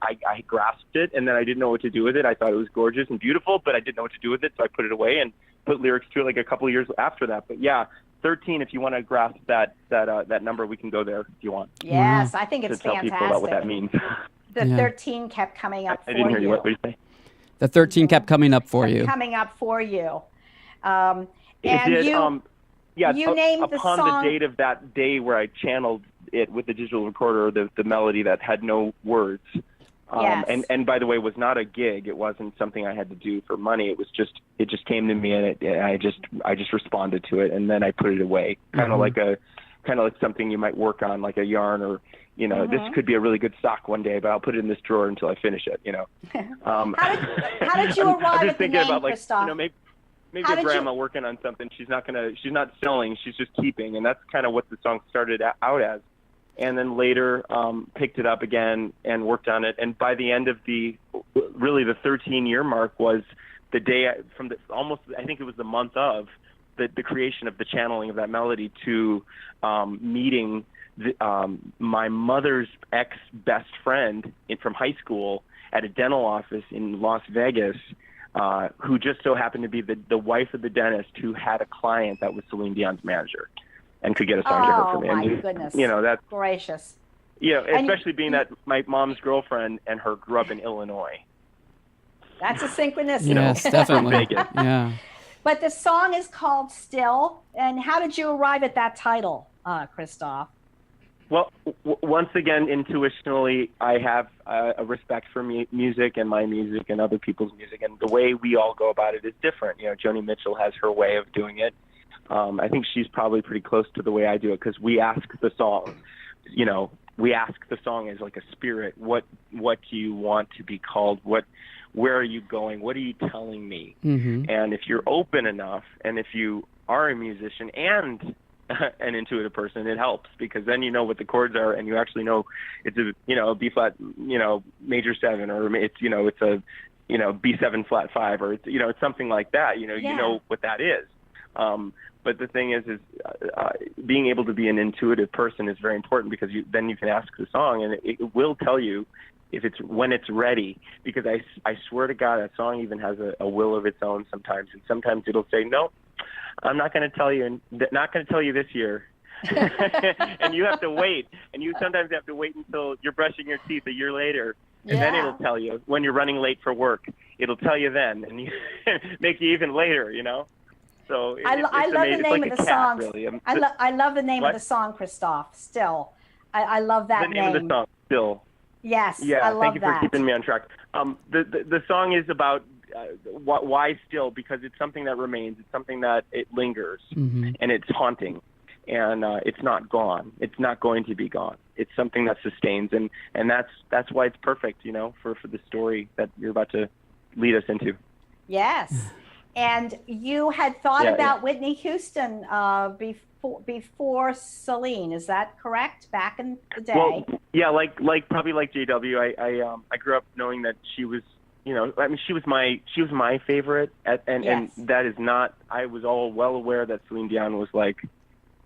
[SPEAKER 4] I grasped it, and then I didn't know what to do with it. I thought it was gorgeous and beautiful, but I didn't know what to do with it, so I put it away and put lyrics to it like a couple of years after that. But yeah. 13, if you want to grasp that number, we can go there if you want.
[SPEAKER 2] Yes, I think it's
[SPEAKER 4] to tell
[SPEAKER 2] fantastic.
[SPEAKER 4] people about what that means.
[SPEAKER 2] The 13 kept coming up for you.
[SPEAKER 4] I didn't hear you. What did you say?
[SPEAKER 3] The 13 kept coming up for you.
[SPEAKER 2] Coming up for you.
[SPEAKER 4] It did.
[SPEAKER 2] You named the song.
[SPEAKER 4] Upon the date of that day where I channeled it with the digital recorder, the melody that had no words.
[SPEAKER 2] Yes.
[SPEAKER 4] And by the way, was not a gig. It wasn't something I had to do for money. It just came to me, and I just responded to it, and then I put it away, kind of like something you might work on, like a yarn, or this could be a really good sock one day, but I'll put it in this drawer until I finish it.
[SPEAKER 2] How did you arrive at the name, Christoph?
[SPEAKER 4] Maybe a grandma working on something. She's not selling. She's just keeping, and that's kind of what the song started out as. And then later picked it up again and worked on it. And by the end of the 13-year mark was the day I think it was the month of the creation of the channeling of that melody to meeting my mother's ex-best friend from high school at a dental office in Las Vegas, who just so happened to be the wife of the dentist who had a client that was Celine Dion's manager and could get a song to her for me.
[SPEAKER 2] Oh, my goodness.
[SPEAKER 4] That's
[SPEAKER 2] gracious.
[SPEAKER 4] Especially being that my mom's girlfriend and her grew up in Illinois.
[SPEAKER 2] That's a synchronicity.
[SPEAKER 3] Yes, definitely. Yeah.
[SPEAKER 2] But the song is called Still. And how did you arrive at that title, Christoph?
[SPEAKER 4] Well, once again, intuitionally, I have a respect for music and my music and other people's music. And the way we all go about it is different. Joni Mitchell has her way of doing it. I think she's probably pretty close to the way I do it, because we ask the song, we ask the song as like a spirit. What do you want to be called? Where are you going? What are you telling me? Mm-hmm. And if you're open enough, and if you are a musician and an intuitive person, it helps, because then you know what the chords are, and you actually know it's a B flat, major 7, or it's a B7 flat 5, or it's something like that. You know what that is. But the thing is being able to be an intuitive person is very important, because then you can ask the song, and it will tell you when it's ready. Because I swear to God, that song even has a will of its own sometimes, and sometimes it'll say, no, I'm not going to tell you, not going to tell you this year. And you have to wait, and you sometimes have to wait until you're brushing your teeth a year later, and then it'll tell you when you're running late for work. It'll tell you then, and make you even later, So
[SPEAKER 2] I love the name of the song.
[SPEAKER 4] Really.
[SPEAKER 2] I love the name of the song, Christoph. Still, I love that name.
[SPEAKER 4] The name of the song, Still.
[SPEAKER 2] Yes,
[SPEAKER 4] yeah.
[SPEAKER 2] I love
[SPEAKER 4] thank you
[SPEAKER 2] that.
[SPEAKER 4] for keeping me on track. The song is about why still, because it's something that remains. It's something that it lingers, and it's haunting, and it's not gone. It's not going to be gone. It's something that sustains, and that's why it's perfect, for the story that you're about to lead us into.
[SPEAKER 2] Yes. And you had thought about Whitney Houston before Celine, is that correct? Back in the day.
[SPEAKER 4] Well, yeah, probably like JW. I grew up knowing that she was, she was my favorite, and that is not. I was all well aware that Celine Dion was like,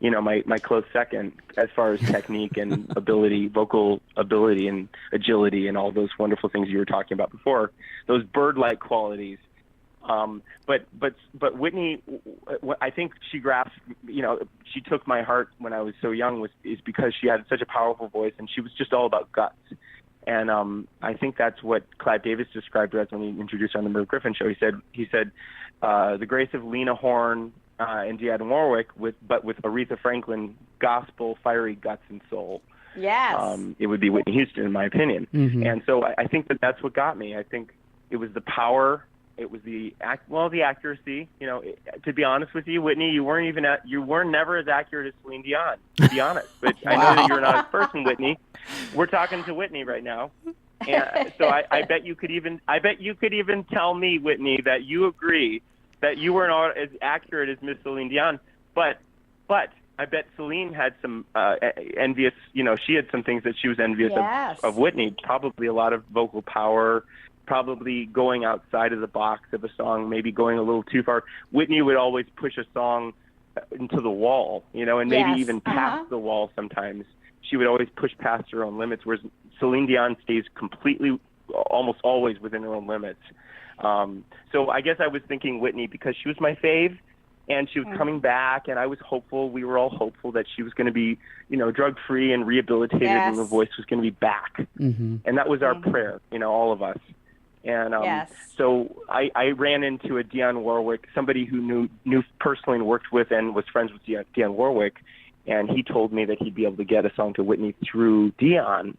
[SPEAKER 4] my close second as far as technique and ability, vocal ability and agility, and all those wonderful things you were talking about before. Those bird-like qualities. But Whitney, I think she grasped, she took my heart when I was so young is because she had such a powerful voice, and she was just all about guts. And I think that's what Clive Davis described her as when he introduced her on the Merv Griffin show. He said the grace of Lena Horne and Dionne Warwick, but with Aretha Franklin, gospel, fiery guts and soul.
[SPEAKER 2] Yes.
[SPEAKER 4] It would be Whitney Houston, in my opinion. And so I think that's what got me. I think it was the power. It was the accuracy. To be honest with you, Whitney, you weren't never as accurate as Celine Dion, to be honest. But wow. I know that you're not a person, Whitney. We're talking to Whitney right now, and so I bet you could even tell me, Whitney, that you agree that you weren't as accurate as Miss Celine Dion. But I bet Celine had some envious. She had some things that she was envious of Whitney. Probably a lot of vocal power. Probably going outside of the box of a song, maybe going a little too far. Whitney would always push a song into the wall, and maybe even past the wall sometimes. She would always push past her own limits, whereas Celine Dion stays completely, almost always within her own limits. So I guess I was thinking Whitney because she was my fave, and she was coming back, and I was hopeful. We were all hopeful that she was going to be, drug-free and rehabilitated, and her voice was going to be back. And that was our prayer, all of us. And so I ran into a Dionne Warwick, somebody who knew personally and worked with and was friends with Dionne Warwick, and he told me that he'd be able to get a song to Whitney through Dionne.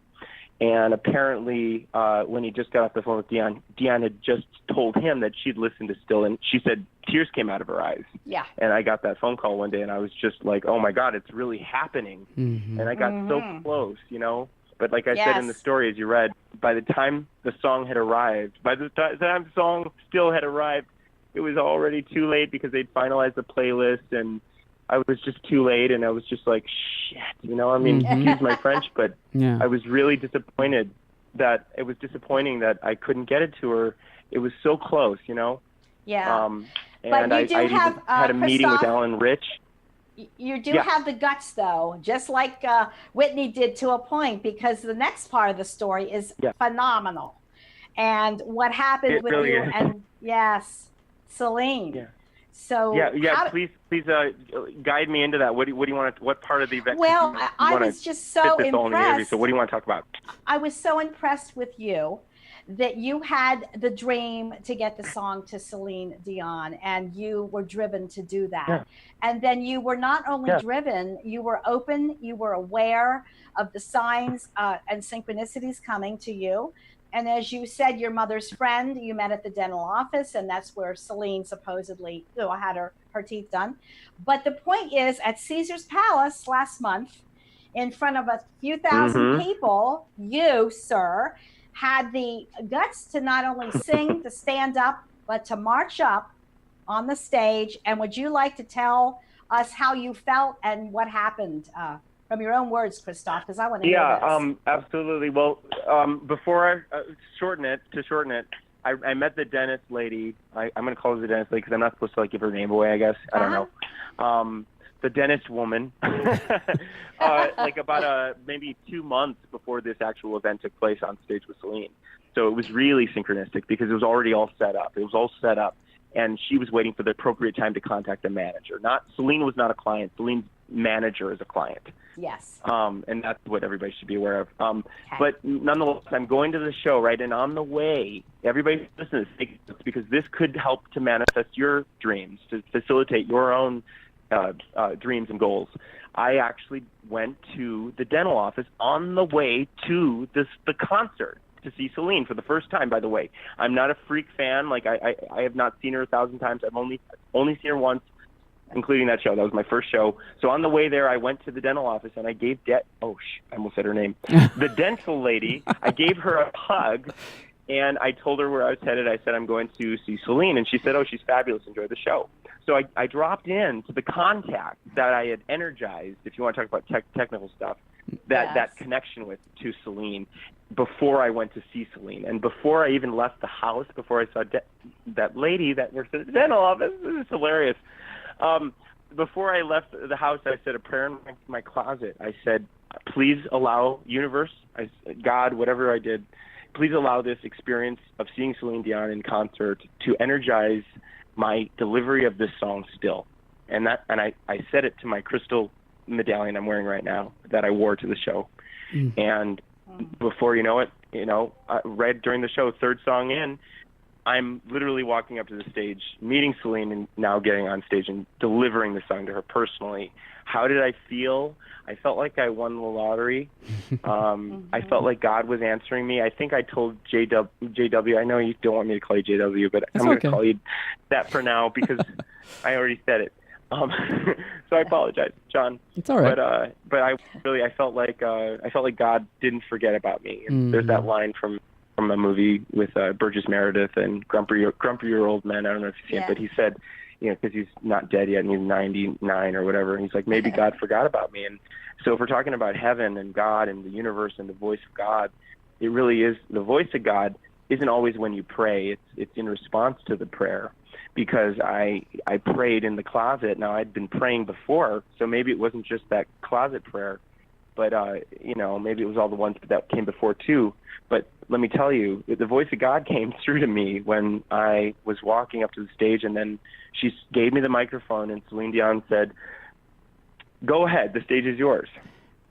[SPEAKER 4] And apparently, when he just got off the phone with Dionne had just told him that she'd listened to Still, and she said tears came out of her eyes. Yeah. And I got that phone call one day, and I was just like, oh, my God, it's really happening. And I got so close, But like I said in the story, as you read, by the time the song had arrived, the song Still had arrived, it was already too late because they'd finalized the playlist, and I was just too late, and I was just like, shit, excuse my French, but I was really disappointed that it was disappointing that I couldn't get it to her. It was so close,
[SPEAKER 2] Yeah.
[SPEAKER 4] And I even had a meeting with Alan Rich.
[SPEAKER 2] You do have the guts, though, just like Whitney did to a point, because the next part of the story is phenomenal. And what happened with
[SPEAKER 4] really
[SPEAKER 2] you
[SPEAKER 4] is.
[SPEAKER 2] and Celine.
[SPEAKER 4] Yeah.
[SPEAKER 2] So
[SPEAKER 4] please guide me into that. What do you want? What part of the event?
[SPEAKER 2] Well, I was just so impressed.
[SPEAKER 4] So what do you want to talk about?
[SPEAKER 2] I was so impressed with you that you had the dream to get the song to Celine Dion, and you were driven to do that. Yeah. And then you were not only driven, you were open, you were aware of the signs and synchronicities coming to you. And as you said, your mother's friend, you met at the dental office, and that's where Celine supposedly had her teeth done. But the point is, at Caesar's Palace last month, in front of a few thousand people, you, sir, had the guts to not only sing, to stand up, but to march up on the stage. And would you like to tell us how you felt and what happened from your own words, Christophe? Because I want to hear this.
[SPEAKER 4] Absolutely. Well, before I shorten it, I met the dentist lady. I'm going to call her the dentist lady because I'm not supposed to give her name away, I guess. I don't know. The dentist woman, about maybe 2 months before this actual event took place on stage with Celine. So it was really synchronistic because it was already all set up. It was all set up, and she was waiting for the appropriate time to contact the manager. Celine was not a client. Celine's manager is a client.
[SPEAKER 2] Yes.
[SPEAKER 4] And that's what everybody should be aware of. But nonetheless, I'm going to the show, right? And on the way, everybody listen to this because this could help to manifest your dreams, to facilitate your own dreams and goals. I actually went to the dental office on the way to the concert to see Celine for the first time, by the way. I'm not a freak fan. I have not seen her 1,000 times. I've only seen her once, including that show. That was my first show. So on the way there, I went to the dental office and I gave I almost said her name. The dental lady, I gave her a hug and I told her where I was headed. I said, I'm going to see Celine. And she said, oh, she's fabulous. Enjoy the show. So I dropped in to the contact that I had energized, if you want to talk about technical stuff, that connection to Celine before I went to see Celine. And before I even left the house, before I saw that lady that works at the dental office, this is hilarious. Before I left the house, I said a prayer in my closet. I said, please allow universe, God, whatever I did, please allow this experience of seeing Celine Dion in concert to energize my delivery of this song still. And I said it to my crystal medallion I'm wearing right now that I wore to the show. And before you know it, right during the show, third song in, I'm literally walking up to the stage, meeting Celine, and now getting on stage and delivering the song to her personally. How did I feel? I felt like I won the lottery. I felt like God was answering me. I think I told JW, I know you don't want me to call you JW, but I'm going to call you that for now because I already said it. So I apologize, John.
[SPEAKER 3] It's all right.
[SPEAKER 4] But I felt like God didn't forget about me. And there's that line from a movie with Burgess Meredith and Grumpier Old Men. I don't know if you've seen it, but he said, because he's not dead yet and he's 99 or whatever. And he's like, maybe God forgot about me. And so if we're talking about heaven and God and the universe and the voice of God, it really is, the voice of God isn't always when you pray. It's in response to the prayer. Because I prayed in the closet. Now, I'd been praying before, so maybe it wasn't just that closet prayer, but, maybe it was all the ones that came before too. But let me tell you, the voice of God came through to me when I was walking up to the stage, and then she gave me the microphone, and Celine Dion said, "Go ahead, the stage is yours."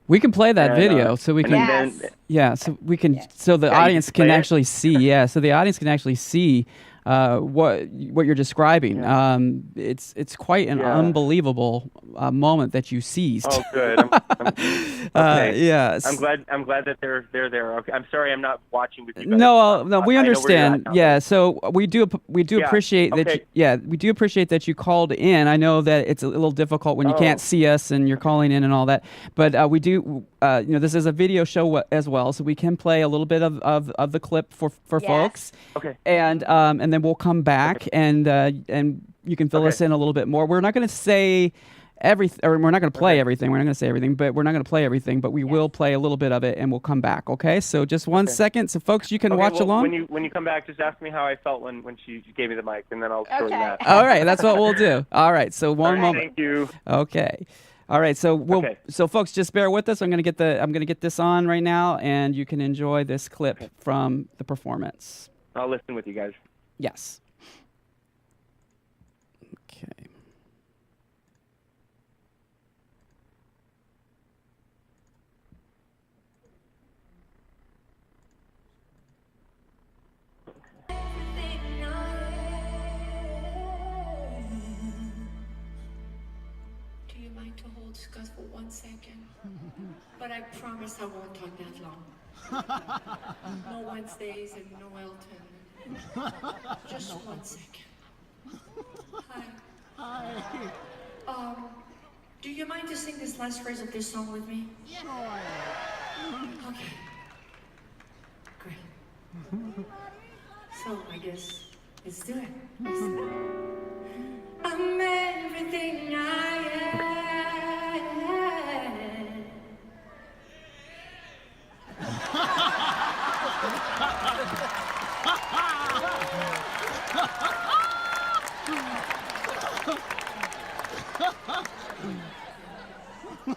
[SPEAKER 3] We can play that video so we can.
[SPEAKER 2] Yes.
[SPEAKER 3] So we can. So the audience can actually see. Yeah, so the audience can actually see what you're describing. It's quite an unbelievable moment that you seized.
[SPEAKER 4] Oh, good. Okay.
[SPEAKER 3] Yeah.
[SPEAKER 4] I'm glad that they're there. Okay. I'm sorry, I'm not watching with you guys.
[SPEAKER 3] No, we understand. Yeah. So we do appreciate that.
[SPEAKER 4] Okay.
[SPEAKER 3] We do appreciate that you called in. I know that it's a little difficult when you can't see us and you're calling in and all that, but we do. This is a video show as well, so we can play a little bit of the clip for folks.
[SPEAKER 4] Okay.
[SPEAKER 3] And then we'll come back and you can fill us in a little bit more. We're not going to say everything, or we're not going to play everything. We're not going to say everything, but we're not going to play everything. But we will play a little bit of it, and we'll come back. Okay. So just 1 second, so folks, you can watch along.
[SPEAKER 4] When you come back, just ask me how I felt when she gave me the mic, and then I'll show you that.
[SPEAKER 3] All right, that's what we'll do. All right. So one moment.
[SPEAKER 4] Thank you.
[SPEAKER 3] Okay. All right, so so folks, just bear with us. I'm gonna get this on right now, and you can enjoy this clip from the performance.
[SPEAKER 4] I'll listen with you guys.
[SPEAKER 3] Yes. Okay.
[SPEAKER 5] To hold Scott for 1 second, but I promise I won't talk that long. No Wednesdays and no Elton. Just 1 second. Hi. Do you mind to sing this last phrase of this song with me? Yeah. Okay. Great. So I guess let's do it. I'm everything I am.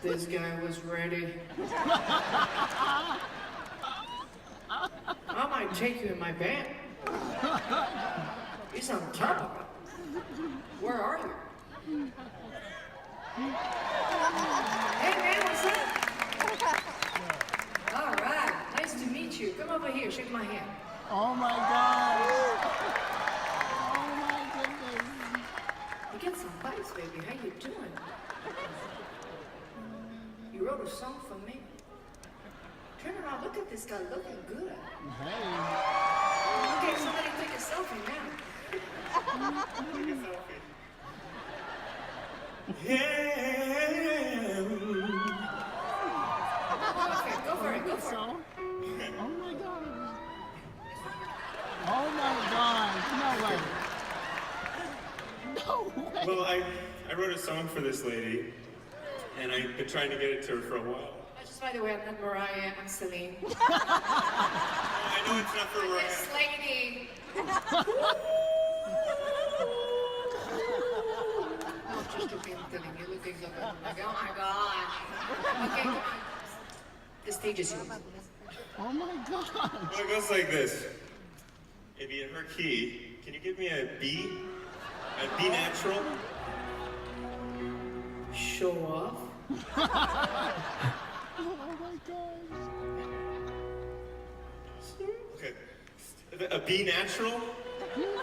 [SPEAKER 5] This guy was ready. I might take you in my band. He's on top of it. Where are you? Hey man, what's up? All right, nice to meet you. Come over here, shake my hand.
[SPEAKER 6] Oh my God. Oh my goodness.
[SPEAKER 5] You get some bites, baby. How you doing? You wrote a song for me. Turn around, look at this guy looking good.
[SPEAKER 6] Hey.
[SPEAKER 5] Okay, somebody take a selfie now. Take a selfie. Yeah. Okay, go for it, go for it.
[SPEAKER 6] Oh my God. Oh my God. No way. No way.
[SPEAKER 7] Well, I wrote a song for this lady, and I've been trying to get it to her for a while.
[SPEAKER 5] Just by the way, I'm not Mariah, I'm Celine.
[SPEAKER 7] I know it's not for Mariah.
[SPEAKER 5] This lady. No, just okay, I'm telling you, look exactly. Oh my God. Okay, come on. The stage is yours.
[SPEAKER 6] Oh my gosh.
[SPEAKER 7] Well, it goes like this. Maybe in her key, can you give me a B? A B natural?
[SPEAKER 5] Show off.
[SPEAKER 6] Oh my gosh.
[SPEAKER 7] Okay. A B natural?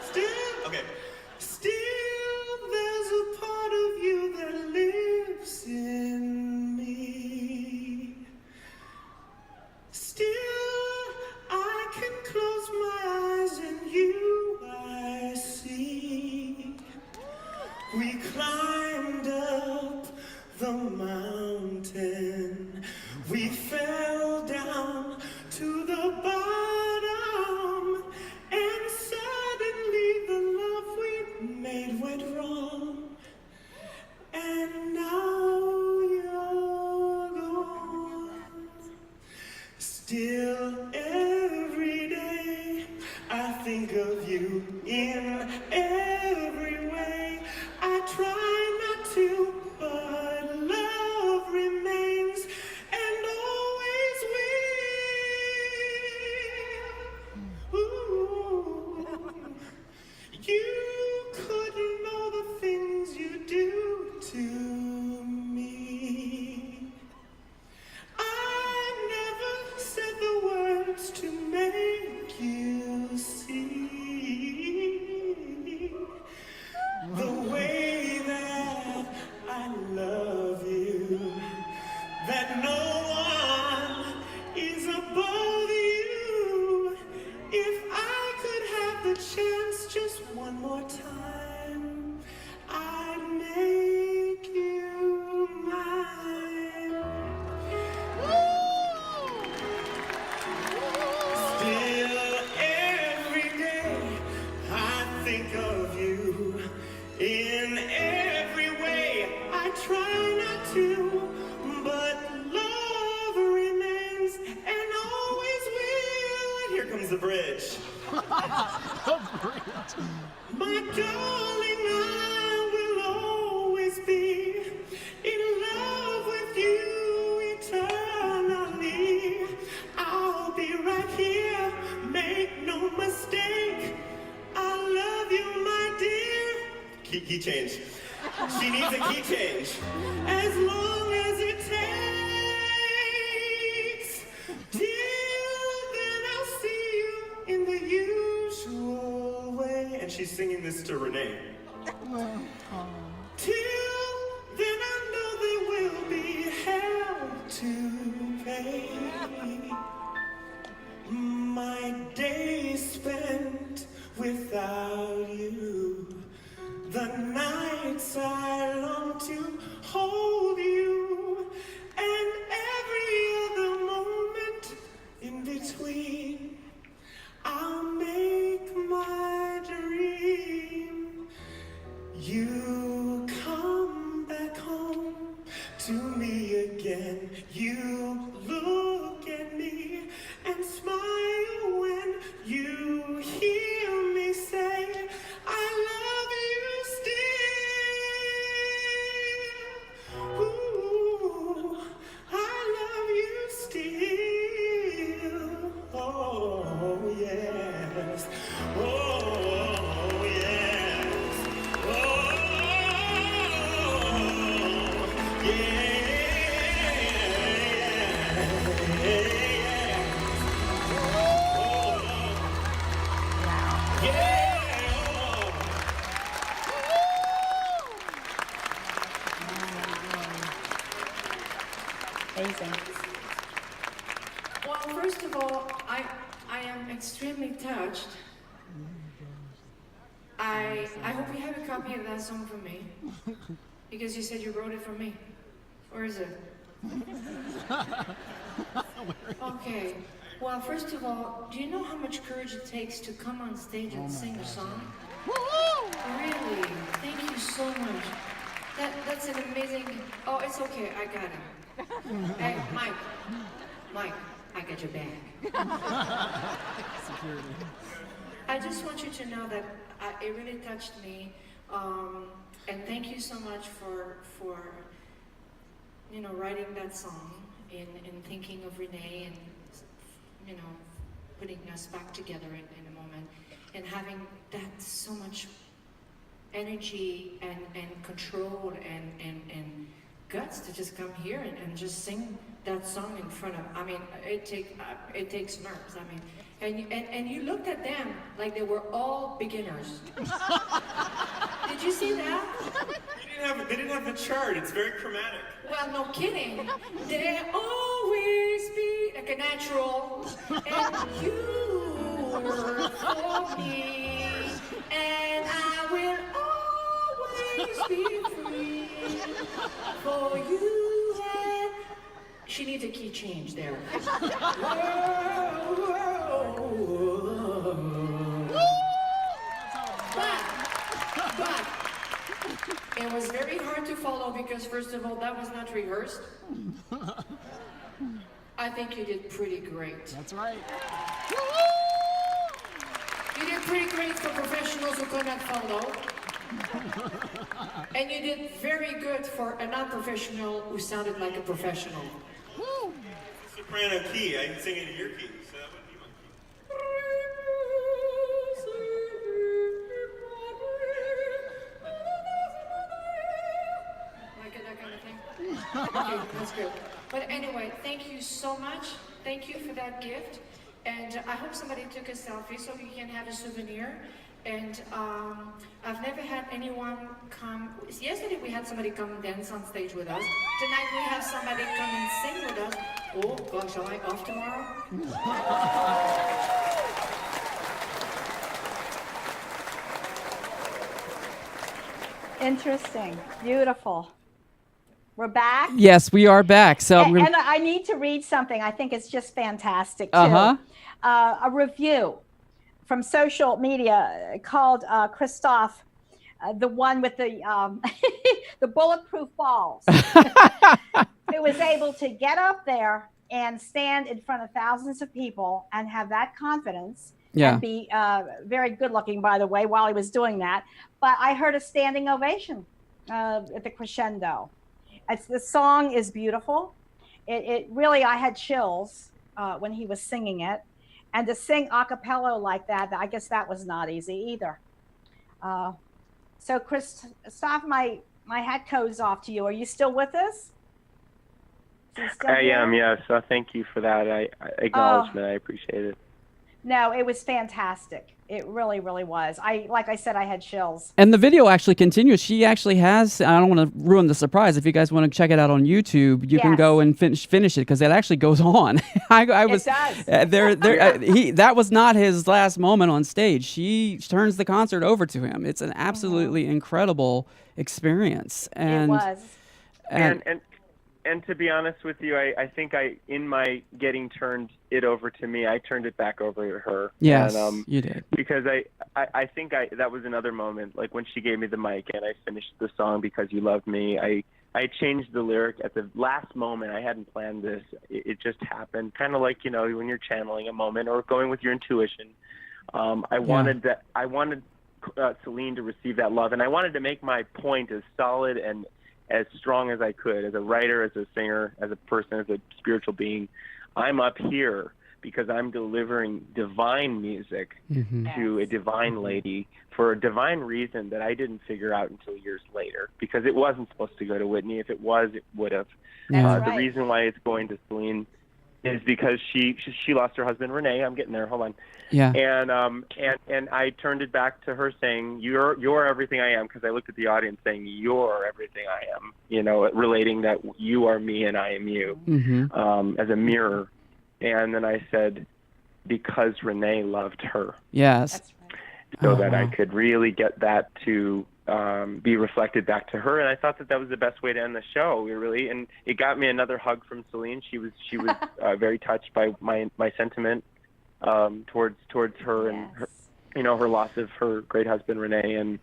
[SPEAKER 7] Still? Okay. Still, there's a part of you that lives in me. Still, I can close my eyes and you I see. We climbed up the mountain. We fell down to the bottom. And suddenly the love we made went wrong. And now you're gone. Still every day I think of you in every way. I try not to, but love remains and always will. Ooh. You couldn't know the things you do to me. I never said the words to make you see the way that I love you, that no one is above you. If I could have the chance just one more time, I'd make you mine. Still every day I think of you in every way. I try not to, but love remains and always will. Here comes the bridge. My darling, I will always be in love with you eternally. I'll be right here, make no mistake. I love you, my dear. Key change. She needs a key change. As long as it takes. Till then I'll see you in the usual way. And she's singing this to Renee. Till then I know there will be hell to pay. My days spent without you. The nights I long to hold you. And every other moment in between. I'll make my dream. You come back home to me again. You look at me and smile when you hear me say, I love you still. Ooh, I love you still. Oh, yes. Oh, yes. Oh, yeah.
[SPEAKER 2] Amazing.
[SPEAKER 5] Well, first of all, I am extremely touched. I hope you have a copy of that song for me, because you said you wrote it for me. Where is it? Okay. Well, first of all, do you know how much courage it takes to come on stage and sing a song? Really? Thank you so much. That's an amazing. Oh, it's okay. I got it. Hey, Mike, I got your back.
[SPEAKER 6] Security.
[SPEAKER 5] I just want you to know that it really touched me, and thank you so much for writing that song and thinking of Renee and you know, putting us back together in a moment, and having that so much energy and control and guts to just come here and just sing that song in front of, I mean, it takes nerves. I mean, and you looked at them like they were all beginners. Did you see that?
[SPEAKER 7] They didn't have the chart. It's very chromatic.
[SPEAKER 5] Well, no kidding. They always be like a natural, and you were for me, and I will always be free for you. And she needs a key change there. But it was very hard to follow because, first of all, that was not rehearsed. I think you did pretty great.
[SPEAKER 6] That's right.
[SPEAKER 5] You did pretty great for professionals who could not follow. And you did very good for a non-professional who sounded like a professional.
[SPEAKER 6] Woo!
[SPEAKER 7] Soprano key. I can sing it in your key, so that wouldn't be my key.
[SPEAKER 5] Like that kind of thing? Okay, that's good. But anyway, thank you so much. Thank you for that gift. And I hope somebody took a selfie so we can have a souvenir. And I've never had anyone come. Yesterday we had somebody come and dance on stage with us. Tonight we have somebody come and sing with us. Oh gosh, am I off tomorrow?
[SPEAKER 2] Interesting. Beautiful. We're back.
[SPEAKER 3] Yes, we are back. So I'm
[SPEAKER 2] And I need to read something. I think it's just fantastic, too.
[SPEAKER 3] Uh-huh.
[SPEAKER 2] A review from social media called Christophe, the one with the the bulletproof balls, who was able to get up there and stand in front of thousands of people and have that confidence.
[SPEAKER 3] Yeah.
[SPEAKER 2] And be very good looking, by the way, while he was doing that. But I heard a standing ovation at the crescendo. The song is beautiful. It really, I had chills when he was singing it. And to sing a cappella like that, I guess that was not easy either. So Christophe, my hat goes off to you. Are you still with us?
[SPEAKER 4] I am, yes. So thank you for that. Acknowledgement. I appreciate it.
[SPEAKER 2] No, it was fantastic. It really, really was. Like I said, I had chills.
[SPEAKER 3] And the video actually continues. She actually has, I don't want to ruin the surprise. If you guys want to check it out on YouTube, you can go and finish it because it actually goes on. I was,
[SPEAKER 2] it
[SPEAKER 3] does. That was not his last moment on stage. She turns the concert over to him. It's an absolutely incredible experience. And,
[SPEAKER 2] it was.
[SPEAKER 4] And to be honest with you, I think in my getting turned it over to me, I turned it back over to her.
[SPEAKER 3] Yes,
[SPEAKER 4] and,
[SPEAKER 3] you did.
[SPEAKER 4] Because I think that was another moment, like when she gave me the mic and I finished the song Because You Loved Me. I changed the lyric at the last moment. I hadn't planned this. It just happened. Kind of like, when you're channeling a moment or going with your intuition. I wanted Celine to receive that love, and I wanted to make my point as solid and as strong as I could, as a writer, as a singer, as a person, as a spiritual being. I'm up here because I'm delivering divine music to a divine lady for a divine reason that I didn't figure out until years later, because it wasn't supposed to go to Whitney. If it was, it would have. The reason why it's going to Celine is because she lost her husband, Renee. I'm getting there. Hold on.
[SPEAKER 3] Yeah.
[SPEAKER 4] And I turned it back to her saying, you're everything I am, because I looked at the audience saying, you're everything I am, relating that you are me and I am you, as a mirror. And then I said, because Renee loved her.
[SPEAKER 3] Yes.
[SPEAKER 2] That's right.
[SPEAKER 4] So that I could really get that to be reflected back to her, and I thought that was the best way to end the show. And it got me another hug from Celine. She was very touched by my sentiment towards her and her, her loss of her great husband Renee, and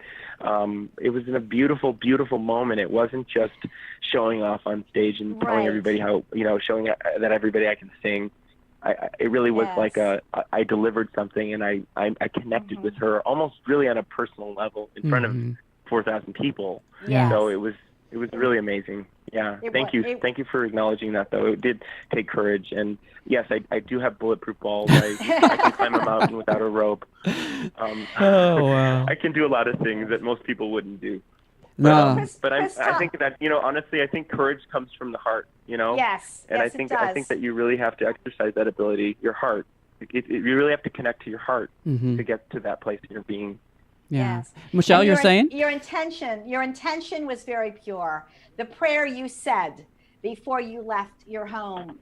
[SPEAKER 4] it was in a beautiful, beautiful moment. It wasn't just showing off on stage and telling everybody how showing that everybody I can sing. It really was like I delivered something, and I connected with her almost really on a personal level in front of 4,000 people.
[SPEAKER 2] Yes.
[SPEAKER 4] So it was really amazing. Yeah,
[SPEAKER 2] It
[SPEAKER 4] thank
[SPEAKER 2] wa-
[SPEAKER 4] you.
[SPEAKER 2] it-
[SPEAKER 4] Thank you for acknowledging that, though. It did take courage. And yes, I do have bulletproof balls. I can climb a mountain without a rope.
[SPEAKER 3] Oh, wow.
[SPEAKER 4] I can do a lot of things that most people wouldn't do.
[SPEAKER 3] No.
[SPEAKER 4] But I
[SPEAKER 2] Christoph.
[SPEAKER 4] think that, honestly, I think courage comes from the heart,
[SPEAKER 2] Yes,
[SPEAKER 4] And
[SPEAKER 2] yes,
[SPEAKER 4] I think
[SPEAKER 2] it does.
[SPEAKER 4] I think that you really have to exercise that ability, your heart. You really have to connect to your heart to get to that place in your being.
[SPEAKER 3] Yeah.
[SPEAKER 2] Yes.
[SPEAKER 3] Michelle,
[SPEAKER 2] And
[SPEAKER 3] you're saying?
[SPEAKER 2] your intention was very pure. The prayer you said before you left your home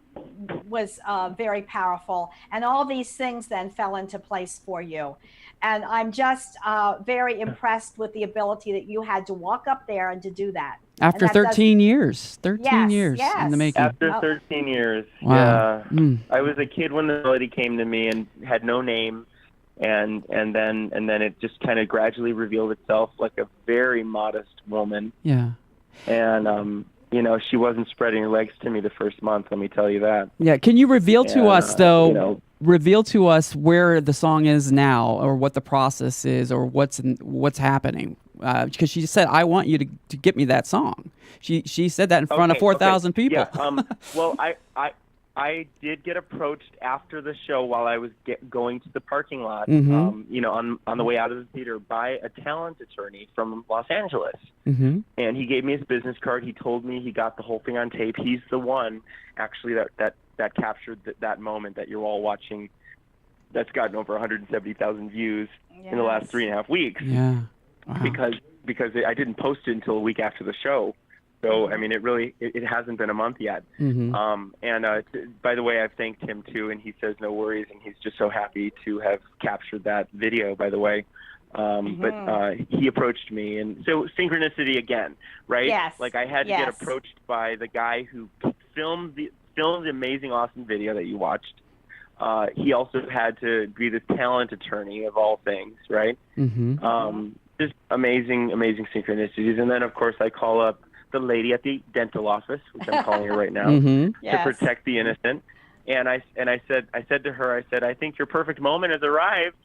[SPEAKER 2] was very powerful, and all these things then fell into place for you. And I'm just very impressed with the ability that you had to walk up there and to do that.
[SPEAKER 3] After
[SPEAKER 2] And that
[SPEAKER 3] 13 years. 13
[SPEAKER 2] Yes,
[SPEAKER 3] years in
[SPEAKER 2] yes.
[SPEAKER 3] the making.
[SPEAKER 4] After 13 years,
[SPEAKER 3] Wow.
[SPEAKER 4] yeah. I was a kid when the melody came to me and had no name, and then it just kind of gradually revealed itself like a very modest woman.
[SPEAKER 3] Yeah.
[SPEAKER 4] And she wasn't spreading her legs to me the first month. Let me tell you that.
[SPEAKER 3] Yeah. Can you reveal to
[SPEAKER 4] And,
[SPEAKER 3] us, though,
[SPEAKER 4] you know-
[SPEAKER 3] reveal to us where the song is now, or what the process is, or what's happening? Because she said, "I want you to get me that song." She said that in front of 4,000 people.
[SPEAKER 4] Yeah. Well, I did get approached after the show while I was going to the parking lot, on the way out of the theater by a talent attorney from Los Angeles.
[SPEAKER 3] Mm-hmm.
[SPEAKER 4] And he gave me his business card. He told me he got the whole thing on tape. He's the one, actually, that captured that moment that you're all watching. That's gotten over 170,000 views in the last 3.5 weeks.
[SPEAKER 3] Yeah. Wow.
[SPEAKER 4] Because I didn't post it until a week after the show. So, I mean, it hasn't been a month yet.
[SPEAKER 3] Mm-hmm.
[SPEAKER 4] By the way, I've thanked him, too, and he says no worries, and he's just so happy to have captured that video, by the way. But he approached me, and so synchronicity again, right?
[SPEAKER 2] Yes.
[SPEAKER 4] Like I had to get approached by the guy who filmed the amazing, awesome video that you watched. He also had to be the talent attorney of all things, right?
[SPEAKER 3] Mm-hmm.
[SPEAKER 4] Just amazing synchronicities. And then, of course, I call up the lady at the dental office, which I'm calling her right now, to protect the innocent. And I said to her, I think your perfect moment has arrived.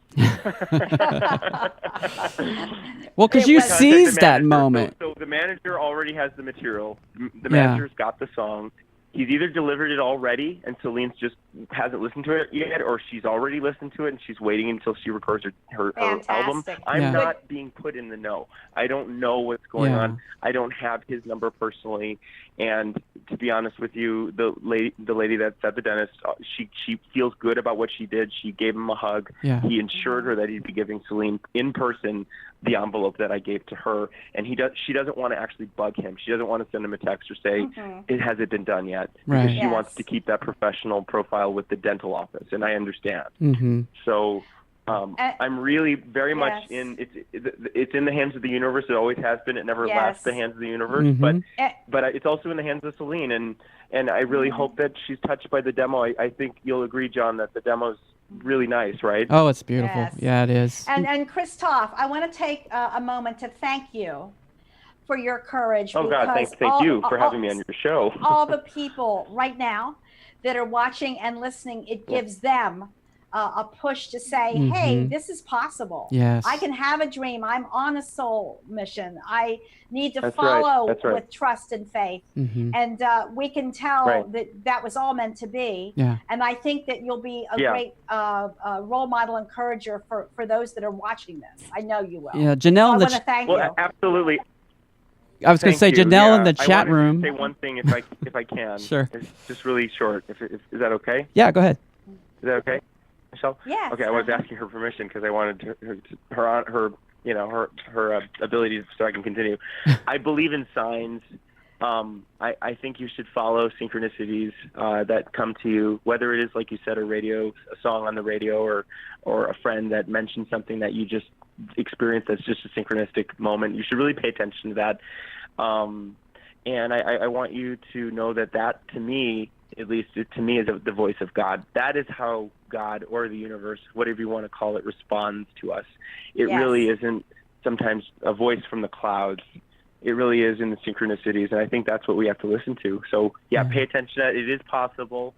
[SPEAKER 3] Well, because you seized that moment.
[SPEAKER 4] So the manager already has the material. The manager's got the song. He's either delivered it already and Celine's just hasn't listened to it yet, or she's already listened to it and she's waiting until she records her album. I'm not being put in the know. I don't know what's going on. I don't have his number personally. And to be honest with you, the lady that's at the dentist, she feels good about what she did. She gave him a hug.
[SPEAKER 3] Yeah.
[SPEAKER 4] He assured her that he'd be giving Celine in person the envelope that I gave to her, and she doesn't want to actually bug him. She doesn't want to send him a text or say, it hasn't been done yet, because she wants to keep that professional profile with the dental office, and I understand.
[SPEAKER 3] Mm-hmm.
[SPEAKER 4] So I'm really very much it's in the hands of the universe. It always has been. It never left the hands of the universe, but it's also in the hands of Celine, and I really hope that she's touched by the demo. I think you'll agree, John, that the demo's really nice, right?
[SPEAKER 3] Oh, it's beautiful.
[SPEAKER 2] Yes.
[SPEAKER 3] Yeah, it is.
[SPEAKER 2] And Christoph, I want to take a moment to thank you for your courage.
[SPEAKER 4] Oh God, thank you for having me on your show.
[SPEAKER 2] All the people right now that are watching and listening, it gives them a push to say, hey, this is possible.
[SPEAKER 3] Yes.
[SPEAKER 2] I can have a dream. I'm on a soul mission. I need to follow with trust and faith. And we can tell that was all meant to be.
[SPEAKER 3] Yeah.
[SPEAKER 2] And I think that you'll be a great role model encourager for those that are watching this. I know you will.
[SPEAKER 3] Yeah, Janelle,
[SPEAKER 2] I want to thank you.
[SPEAKER 4] Absolutely.
[SPEAKER 3] I was going to say, Janelle in the chat room.
[SPEAKER 4] I wanted to say one thing if I can.
[SPEAKER 3] Sure.
[SPEAKER 4] It's just really short. Is that okay?
[SPEAKER 3] Yeah, go ahead.
[SPEAKER 4] Is that okay, Michelle?
[SPEAKER 2] Yes.
[SPEAKER 4] Okay, I was asking her permission because I wanted her ability so I can continue. I believe in signs. I think you should follow synchronicities that come to you, whether it is, like you said, a song on the radio, or a friend that mentioned something that you just experienced that's just a synchronistic moment. You should really pay attention to that. And I want you to know that to me, at least to me, is the voice of God. That is how God or the universe, whatever you want to call it, responds to us. It really isn't sometimes a voice from the clouds. It really is in the synchronicities, and I think that's what we have to listen to. So, pay attention to that. It is possible.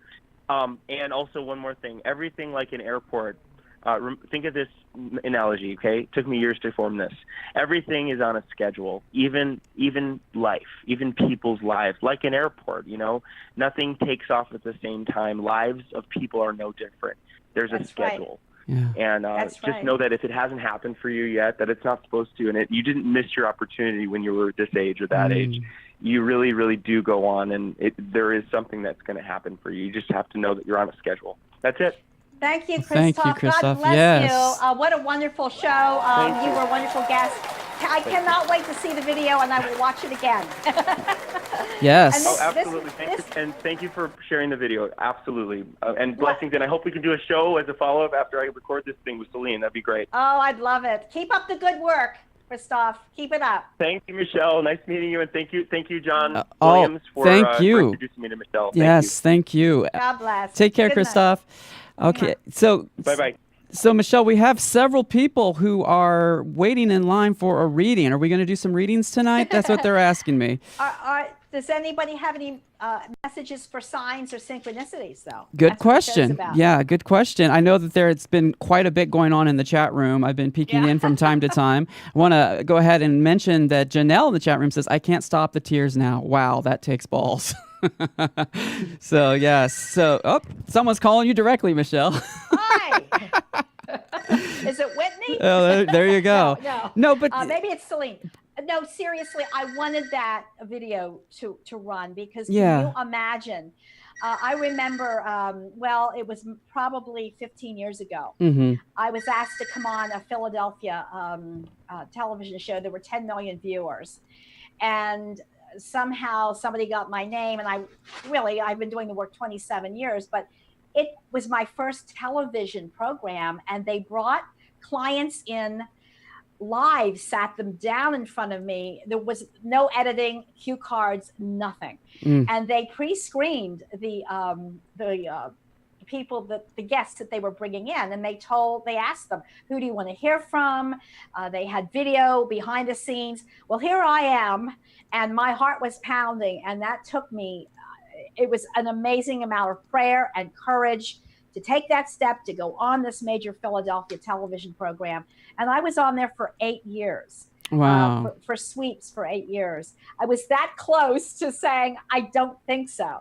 [SPEAKER 4] And also one more thing. Everything like an airport, think of this analogy, okay? It took me years to form this. Everything is on a schedule, even life, even people's lives, like an airport, Nothing takes off at the same time. Lives of people are no different. There's a schedule.
[SPEAKER 3] Yeah.
[SPEAKER 4] And just know that if it hasn't happened for you yet, that it's not supposed to, and you didn't miss your opportunity when you were this age or that age. You really, really do go on, and there is something that's going to happen for you. You just have to know that you're on a schedule. That's it.
[SPEAKER 2] Thank you, Christoph.
[SPEAKER 3] Thank you, Christoph.
[SPEAKER 2] God bless
[SPEAKER 3] Yes.
[SPEAKER 2] you. What a wonderful show. You were a wonderful guest. I cannot wait to see the video, and I will watch it again.
[SPEAKER 3] Yes.
[SPEAKER 4] Oh, absolutely. Thank you for sharing the video. Absolutely. And blessings. And I hope we can do a show as a follow-up after I record this thing with Celine. That'd be great.
[SPEAKER 2] Oh, I'd love it. Keep up the good work, Christoph. Keep it up.
[SPEAKER 4] Thank you, Michelle. Nice meeting you. And thank you, John
[SPEAKER 3] Williams,
[SPEAKER 4] for
[SPEAKER 3] introducing
[SPEAKER 4] me to Michelle.
[SPEAKER 3] Thank you.
[SPEAKER 2] God bless.
[SPEAKER 3] Take care,
[SPEAKER 2] Good
[SPEAKER 3] Christoph. Okay, so
[SPEAKER 4] bye-bye.
[SPEAKER 3] So, Michelle, we have several people who are waiting in line for a reading. Are we going to do some readings tonight? That's what they're asking me.
[SPEAKER 2] Does anybody have any messages for signs or synchronicities, though?
[SPEAKER 3] Good
[SPEAKER 2] That's what the show's
[SPEAKER 3] question.
[SPEAKER 2] about.
[SPEAKER 3] Yeah, good question. I know that it's been quite a bit going on in the chat room. I've been peeking in from time to time. I want to go ahead and mention that Janelle in the chat room says, I can't stop the tears now. Wow, that takes balls. So, yes. So, someone's calling you directly, Michelle.
[SPEAKER 2] Hi. Is it Whitney?
[SPEAKER 3] Oh, there you go.
[SPEAKER 2] No,
[SPEAKER 3] but
[SPEAKER 2] maybe it's Celine. No, seriously, I wanted that video to run because can you imagine? I remember, it was probably 15 years ago. I was asked to come on a Philadelphia television show. There were 10 million viewers. And somehow somebody got my name. And I've been doing the work 27 years, but it was my first television program. And they brought clients in live, sat them down in front of me. There was no editing, cue cards, nothing. And they pre-screened the people, the guests that they were bringing in, and they asked them, who do you want to hear from? They had video behind the scenes. Well, here I am, and my heart was pounding, and that took me, it was an amazing amount of prayer and courage to take that step to go on this major Philadelphia television program. And I was on there for 8 years.
[SPEAKER 3] Wow.
[SPEAKER 2] For sweeps for 8 years. I was that close to saying, I don't think so.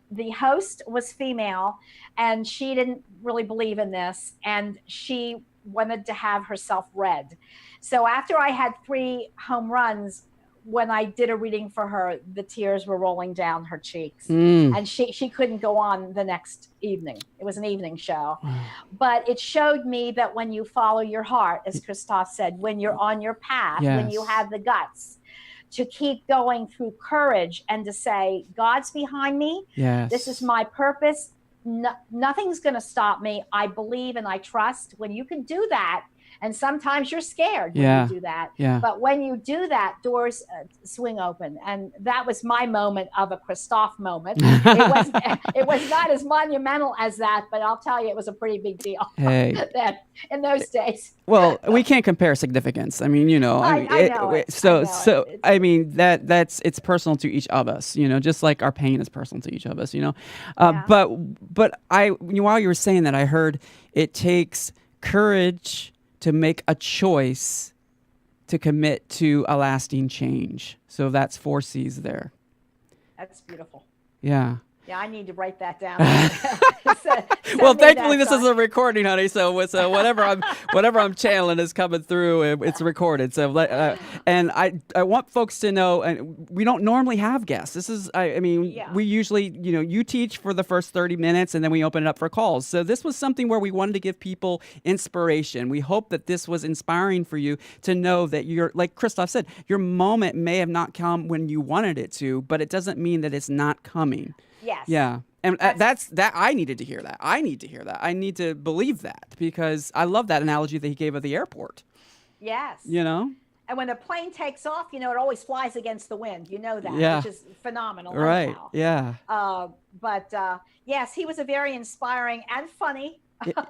[SPEAKER 2] The host was female, and she didn't really believe in this, and she wanted to have herself read. So after I had 3 home runs, when I did a reading for her, the tears were rolling down her cheeks, and she couldn't go on the next evening. It was an evening show, but it showed me that when you follow your heart, as Christoph said, when you're on your path, when you have the guts to keep going through courage and to say, God's behind me.
[SPEAKER 3] Yes.
[SPEAKER 2] This is my purpose. Nothing's going to stop me. I believe and I trust. When you can do that, and sometimes you're scared when you do that. But when you do that, doors swing open. And that was my moment of a Christoph moment. It was not as monumental as that, but I'll tell you, it was a pretty big deal in those days.
[SPEAKER 3] Well, we can't compare significance. I mean, I mean, it's personal to each of us, just like our pain is personal to each of us, But while you were saying that, I heard it takes courage to make a choice to commit to a lasting change. So that's 4 C's there.
[SPEAKER 2] That's beautiful.
[SPEAKER 3] Yeah.
[SPEAKER 2] Yeah, I need to write that down.
[SPEAKER 3] Well, thankfully this is a recording, honey. So whatever I'm channeling is coming through. It's recorded. So and I want folks to know. And we don't normally have guests. This is we usually you teach for the first 30 minutes and then we open it up for calls. So this was something where we wanted to give people inspiration. We hope that this was inspiring for you to know that you're, like Christoph said, your moment may have not come when you wanted it to, but it doesn't mean that it's not coming.
[SPEAKER 2] Yes.
[SPEAKER 3] Yeah. And that's I needed to hear that. I need to hear that. I need to believe that because I love that analogy that he gave of the airport.
[SPEAKER 2] Yes.
[SPEAKER 3] And
[SPEAKER 2] when a plane takes off, it always flies against the wind. You know that, which is phenomenal.
[SPEAKER 3] Right.
[SPEAKER 2] Anyhow.
[SPEAKER 3] Yeah.
[SPEAKER 2] But yes, he was a very inspiring and funny.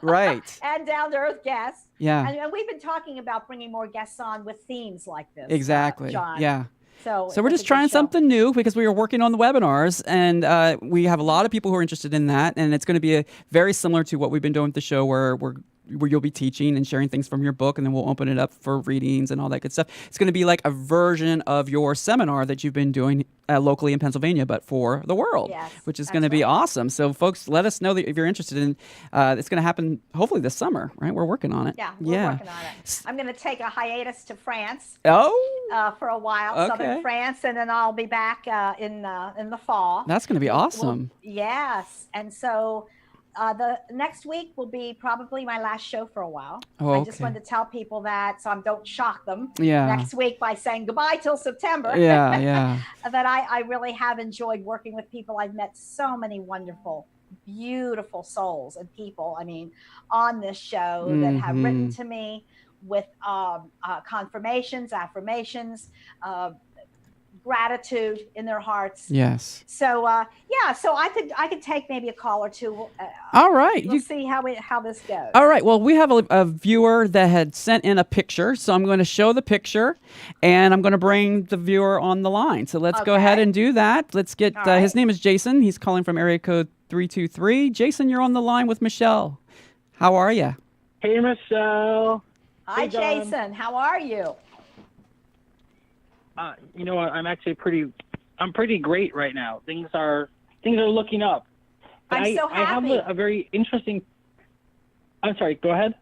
[SPEAKER 3] Right.
[SPEAKER 2] And down-to-earth guest.
[SPEAKER 3] Yeah.
[SPEAKER 2] And we've been talking about bringing more guests on with themes like this.
[SPEAKER 3] Exactly.
[SPEAKER 2] John.
[SPEAKER 3] Yeah.
[SPEAKER 2] So
[SPEAKER 3] So we're just trying something new because we were working on the webinars, and we have a lot of people who are interested in that, and it's going to be very similar to what we've been doing with the show, where you'll be teaching and sharing things from your book, and then we'll open it up for readings and all that good stuff. It's going to be like a version of your seminar that you've been doing locally in Pennsylvania, but for the world, which is going to be awesome. So folks, let us know that if you're interested in, it's going to happen hopefully this summer, right? We're working on it.
[SPEAKER 2] Yeah, we're working on it. I'm going to take a hiatus to France.
[SPEAKER 3] Oh.
[SPEAKER 2] For a while, southern France, and then I'll be back in the fall.
[SPEAKER 3] That's going to be awesome.
[SPEAKER 2] Yes, and so the next week will be probably my last show for a while. I just wanted to tell people that, so I don't shock them next week by saying goodbye till September.
[SPEAKER 3] Yeah.
[SPEAKER 2] That I really have enjoyed working with people. I've met so many wonderful, beautiful souls and people, I mean, on this show that have written to me with confirmations, affirmations, gratitude in their hearts.
[SPEAKER 3] Yes.
[SPEAKER 2] So so I could take maybe a call or two.
[SPEAKER 3] All right.
[SPEAKER 2] We'll see how this goes.
[SPEAKER 3] All right. Well, we have a viewer that had sent in a picture, so I'm going to show the picture, and I'm going to bring the viewer on the line. So let's go ahead and do that. Let's get his name is Jason. He's calling from area code 323. Jason, you're on the line with Michelle. How are you?
[SPEAKER 8] Hey, Michelle.
[SPEAKER 2] Hi, Jason. How are you?
[SPEAKER 8] You know what? I'm actually pretty great right now. Things are looking up.
[SPEAKER 2] I'm so happy.
[SPEAKER 8] I have a very interesting. I'm sorry. Go ahead.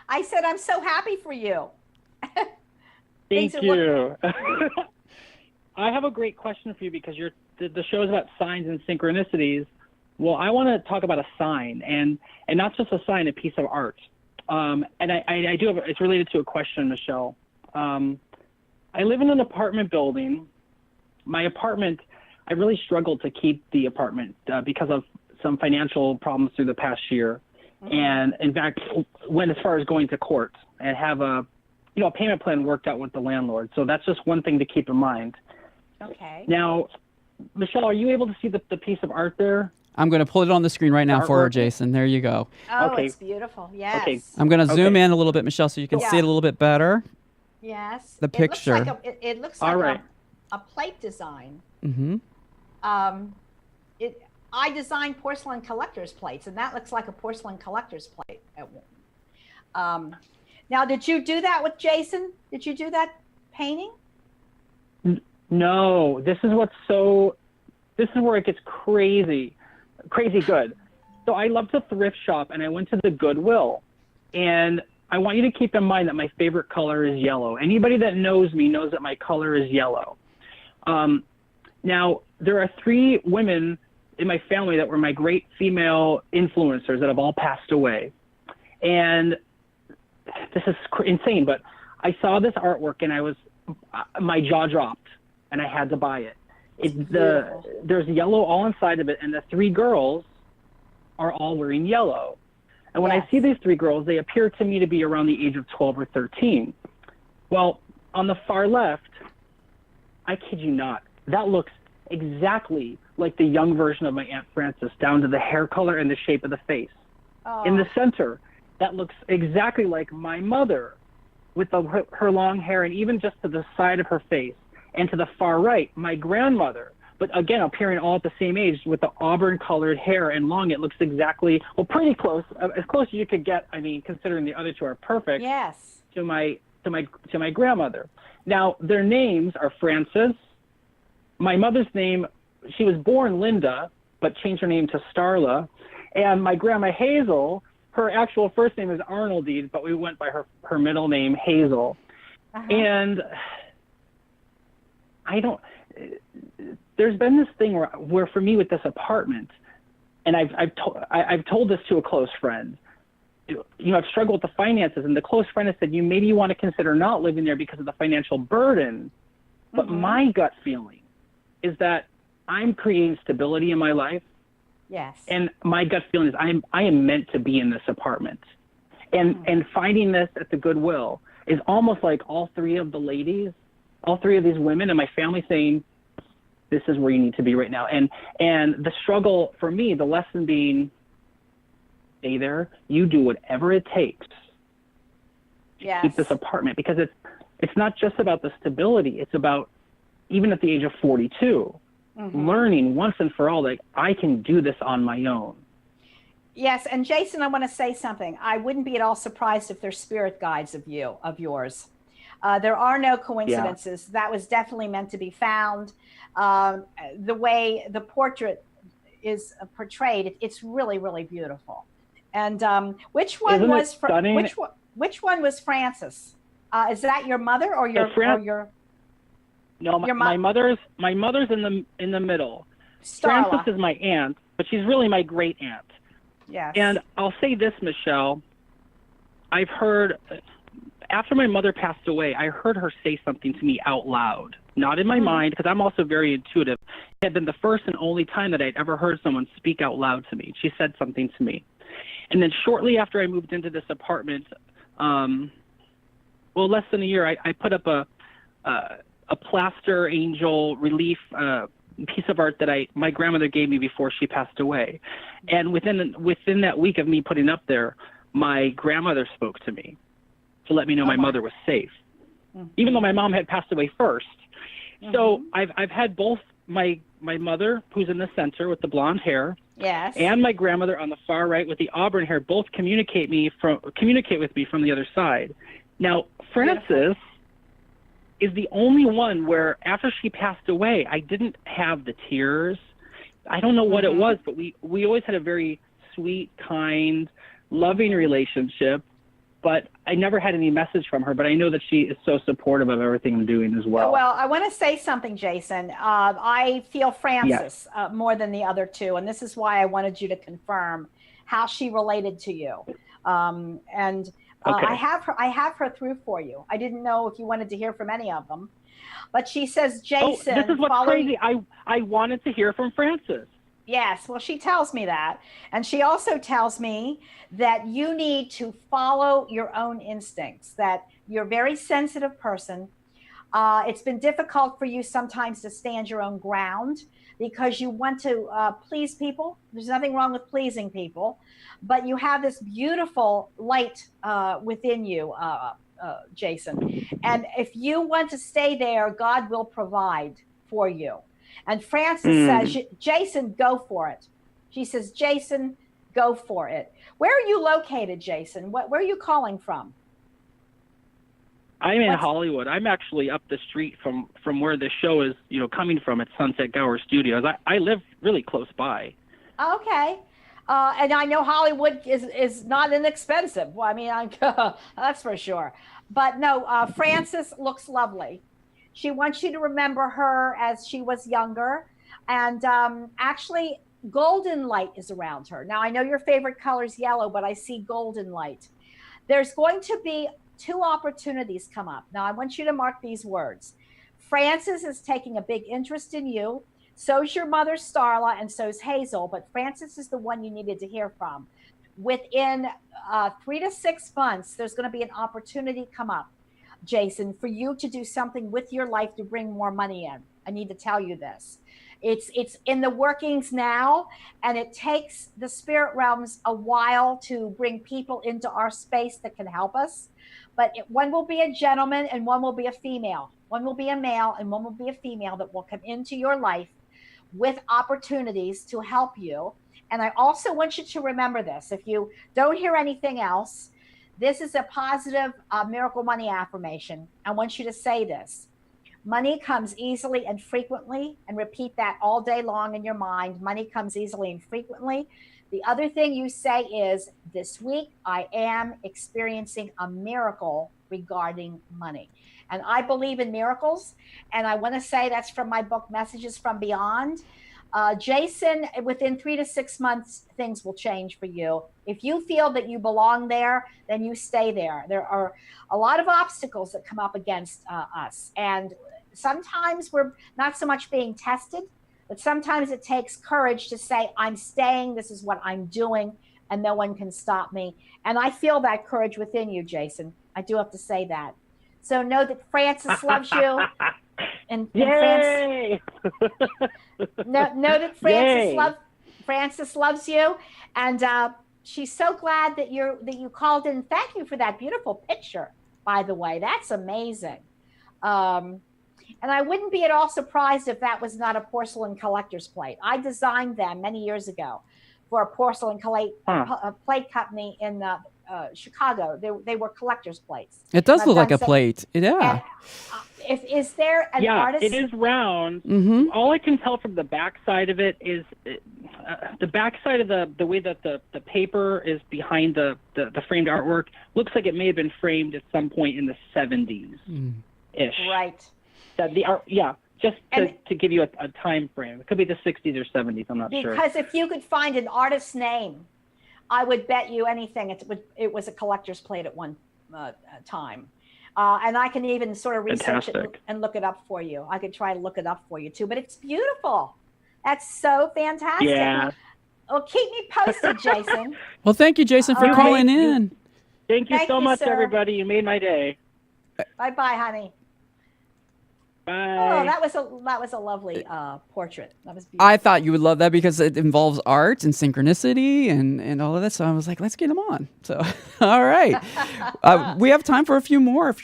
[SPEAKER 2] I said I'm so happy for you.
[SPEAKER 8] Thank you. I have a great question for you because the show is about signs and synchronicities. Well, I want to talk about a sign and not just a sign, a piece of art. And I do have. It's related to a question, Michelle. I live in an apartment building. My apartment, I really struggled to keep the apartment because of some financial problems through the past year. And in fact, went as far as going to court and have a payment plan worked out with the landlord. So that's just one thing to keep in mind.
[SPEAKER 2] Okay.
[SPEAKER 8] Now, Michelle, are you able to see the piece of art there?
[SPEAKER 3] I'm going to pull it on the screen right now for her, Jason. There you go.
[SPEAKER 2] Oh, it's beautiful. Yes.
[SPEAKER 8] Okay.
[SPEAKER 3] I'm going to zoom in a little bit, Michelle, so you can see it a little bit better.
[SPEAKER 2] Yes.
[SPEAKER 3] The picture.
[SPEAKER 2] It looks like a plate design.
[SPEAKER 3] Mm-hmm.
[SPEAKER 2] I designed porcelain collector's plates, and that looks like a porcelain collector's plate. Now, did you do that with Jason? Did you do that painting?
[SPEAKER 8] No. This is where it gets crazy good. So I love to thrift shop, and I went to the Goodwill, and I want you to keep in mind that my favorite color is yellow. Anybody that knows me knows that my color is yellow. Now, there are 3 women in my family that were my great female influencers that have all passed away. And this is insane, but I saw this artwork and my jaw dropped and I had to buy it. There's yellow all inside of it, and the 3 girls are all wearing yellow. And when I see these 3 girls, they appear to me to be around the age of 12 or 13. Well, on the far left, I kid you not, that looks exactly like the young version of my Aunt Frances, down to the hair color and the shape of the face.
[SPEAKER 2] Oh.
[SPEAKER 8] In the center, that looks exactly like my mother with her long hair, and even just to the side of her face. And to the far right, my grandmother, but again, appearing all at the same age with the auburn-colored hair and long. It looks exactly, pretty close, as close as you could get. I mean, considering the other 2 are perfect.
[SPEAKER 2] Yes.
[SPEAKER 8] To my grandmother. Now, their names are Frances. My mother's name, she was born Linda, but changed her name to Starla. And my grandma Hazel, her actual first name is Arnoldine, but we went by her middle name, Hazel. And there's been this thing where for me with this apartment, and I've told this to a close friend, I've struggled with the finances, and the close friend has said, maybe you want to consider not living there because of the financial burden. But my gut feeling is that I'm creating stability in my life.
[SPEAKER 2] Yes.
[SPEAKER 8] And my gut feeling is I am meant to be in this apartment. And finding this at the Goodwill is almost like all 3 of the ladies, all 3 of these women in my family saying, this is where you need to be right now. And the struggle for me, the lesson being, stay there, you do whatever it takes to keep this apartment, because it's not just about the stability, it's about even at the age of 42, learning once and for all, like, I can do this on my own.
[SPEAKER 2] Yes, and Jason, I want to say something. I wouldn't be at all surprised if they're spirit guides of yours. There are no coincidences. That was definitely meant to be found. The way the portrait is portrayed, it's really, really beautiful. And which one
[SPEAKER 8] Isn't
[SPEAKER 2] was
[SPEAKER 8] it stunning?
[SPEAKER 2] which one was Frances? Is that your mother or your
[SPEAKER 8] No, my mother's in the middle.
[SPEAKER 2] Starla?
[SPEAKER 8] Frances is my aunt, but she's really my great aunt.
[SPEAKER 2] Yes.
[SPEAKER 8] And I'll say this, Michelle. I've heard, after my mother passed away, I heard her say something to me out loud, not in my mind, because I'm also very intuitive. It had been the first and only time that I'd ever heard someone speak out loud to me. She said something to me. And then shortly after I moved into this apartment, less than a year, I put up a plaster angel relief piece of art that my grandmother gave me before she passed away. And within that week of me putting up there, my grandmother spoke to me to let me know my mother was safe, even though my mom had passed away first. So I've had both my mother, who's in the center with the blonde hair, and my grandmother on the far right with the auburn hair, both communicate with me from the other side. Now, Frances is the only one where after she passed away, I didn't have the tears. I don't know what it was, but we always had a very sweet, kind, loving relationship, but I never had any message from her, but I know that she is so supportive of everything I'm doing as well.
[SPEAKER 2] Well, I want to say something, Jason. I feel Frances more than the other two, and this is why I wanted you to confirm how she related to you. I have her through for you. I didn't know if you wanted to hear from any of them, but she says, Jason.
[SPEAKER 8] This is what's crazy. I wanted to hear from Frances.
[SPEAKER 2] Yes, well, she tells me that. And she also tells me that you need to follow your own instincts, that you're a very sensitive person. It's been difficult for you sometimes to stand your own ground because you want to please people. There's nothing wrong with pleasing people, but you have this beautiful light within you, Jason. And if you want to stay there, God will provide for you. And Frances says, Jason, go for it. She says, Jason, go for it. Where are you located, Jason? Where are you calling from?
[SPEAKER 8] I'm in Hollywood. I'm actually up the street from where the show is, coming from at Sunset Gower Studios. I live really close by.
[SPEAKER 2] Okay. And I know Hollywood is not inexpensive. Well, I mean, that's for sure. But no, Frances looks lovely. She wants you to remember her as she was younger. And actually, golden light is around her. Now, I know your favorite color is yellow, but I see golden light. There's going to be 2 opportunities come up. Now, I want you to mark these words. Frances is taking a big interest in you. So's your mother, Starla, and so's Hazel. But Frances is the one you needed to hear from. Within 3 to 6 months, there's going to be an opportunity come up, Jason, for you to do something with your life to bring more money in. I need to tell you this. It's in the workings now, and it takes the spirit realms a while to bring people into our space that can help us. But one will be a gentleman and one will be a female. One will be a male and one will be a female that will come into your life with opportunities to help you. And I also want you to remember this. If you don't hear anything else, this is a positive miracle money affirmation. I want you to say this. Money comes easily and frequently, and repeat that all day long in your mind. Money comes easily and frequently. The other thing you say is, this week I am experiencing a miracle regarding money. And I believe in miracles. And I want to say that's from my book, Messages from Beyond. Jason, within 3 to 6 months, things will change for you. If you feel that you belong there, then you stay there. There are a lot of obstacles that come up against us. And sometimes we're not so much being tested, but sometimes it takes courage to say, I'm staying, this is what I'm doing, and no one can stop me. And I feel that courage within you, Jason. I do have to say that. So know that Frances loves you. And
[SPEAKER 8] Yay!
[SPEAKER 2] know that Frances loves you, and she's so glad that you called in. Thank you for that beautiful picture, by the way. That's amazing. And And I wouldn't be at all surprised if that was not a porcelain collector's plate. I designed them many years ago for a porcelain plate company in Chicago. They were collector's plates.
[SPEAKER 3] It does look like a plate. Yeah.
[SPEAKER 2] And, is there an artist?
[SPEAKER 8] It is round. All I can tell from the back side of it is the back side of the way that the paper is behind the framed artwork looks like it may have been framed at some point in the 70s ish.
[SPEAKER 2] Right.
[SPEAKER 8] The art, just to give you a time frame. It could be the 60s or 70s. I'm not sure.
[SPEAKER 2] Because if you could find an artist's name, I would bet you anything it was a collector's plate at one time. And I can even sort of research it and look it up for you. I could try to look it up for you too, but it's beautiful. That's so fantastic.
[SPEAKER 8] Yeah.
[SPEAKER 2] Well, keep me posted, Jason.
[SPEAKER 3] Well, thank you, Jason, for calling in.
[SPEAKER 8] Thank you so much,
[SPEAKER 2] sir.
[SPEAKER 8] everybody. You made my day.
[SPEAKER 2] Bye-bye, honey.
[SPEAKER 8] Bye.
[SPEAKER 2] Oh, that was a lovely portrait. That was beautiful.
[SPEAKER 3] I thought you would love that because it involves art and synchronicity and all of that. So I was like, let's get him on. So, all right, we have time for a few more if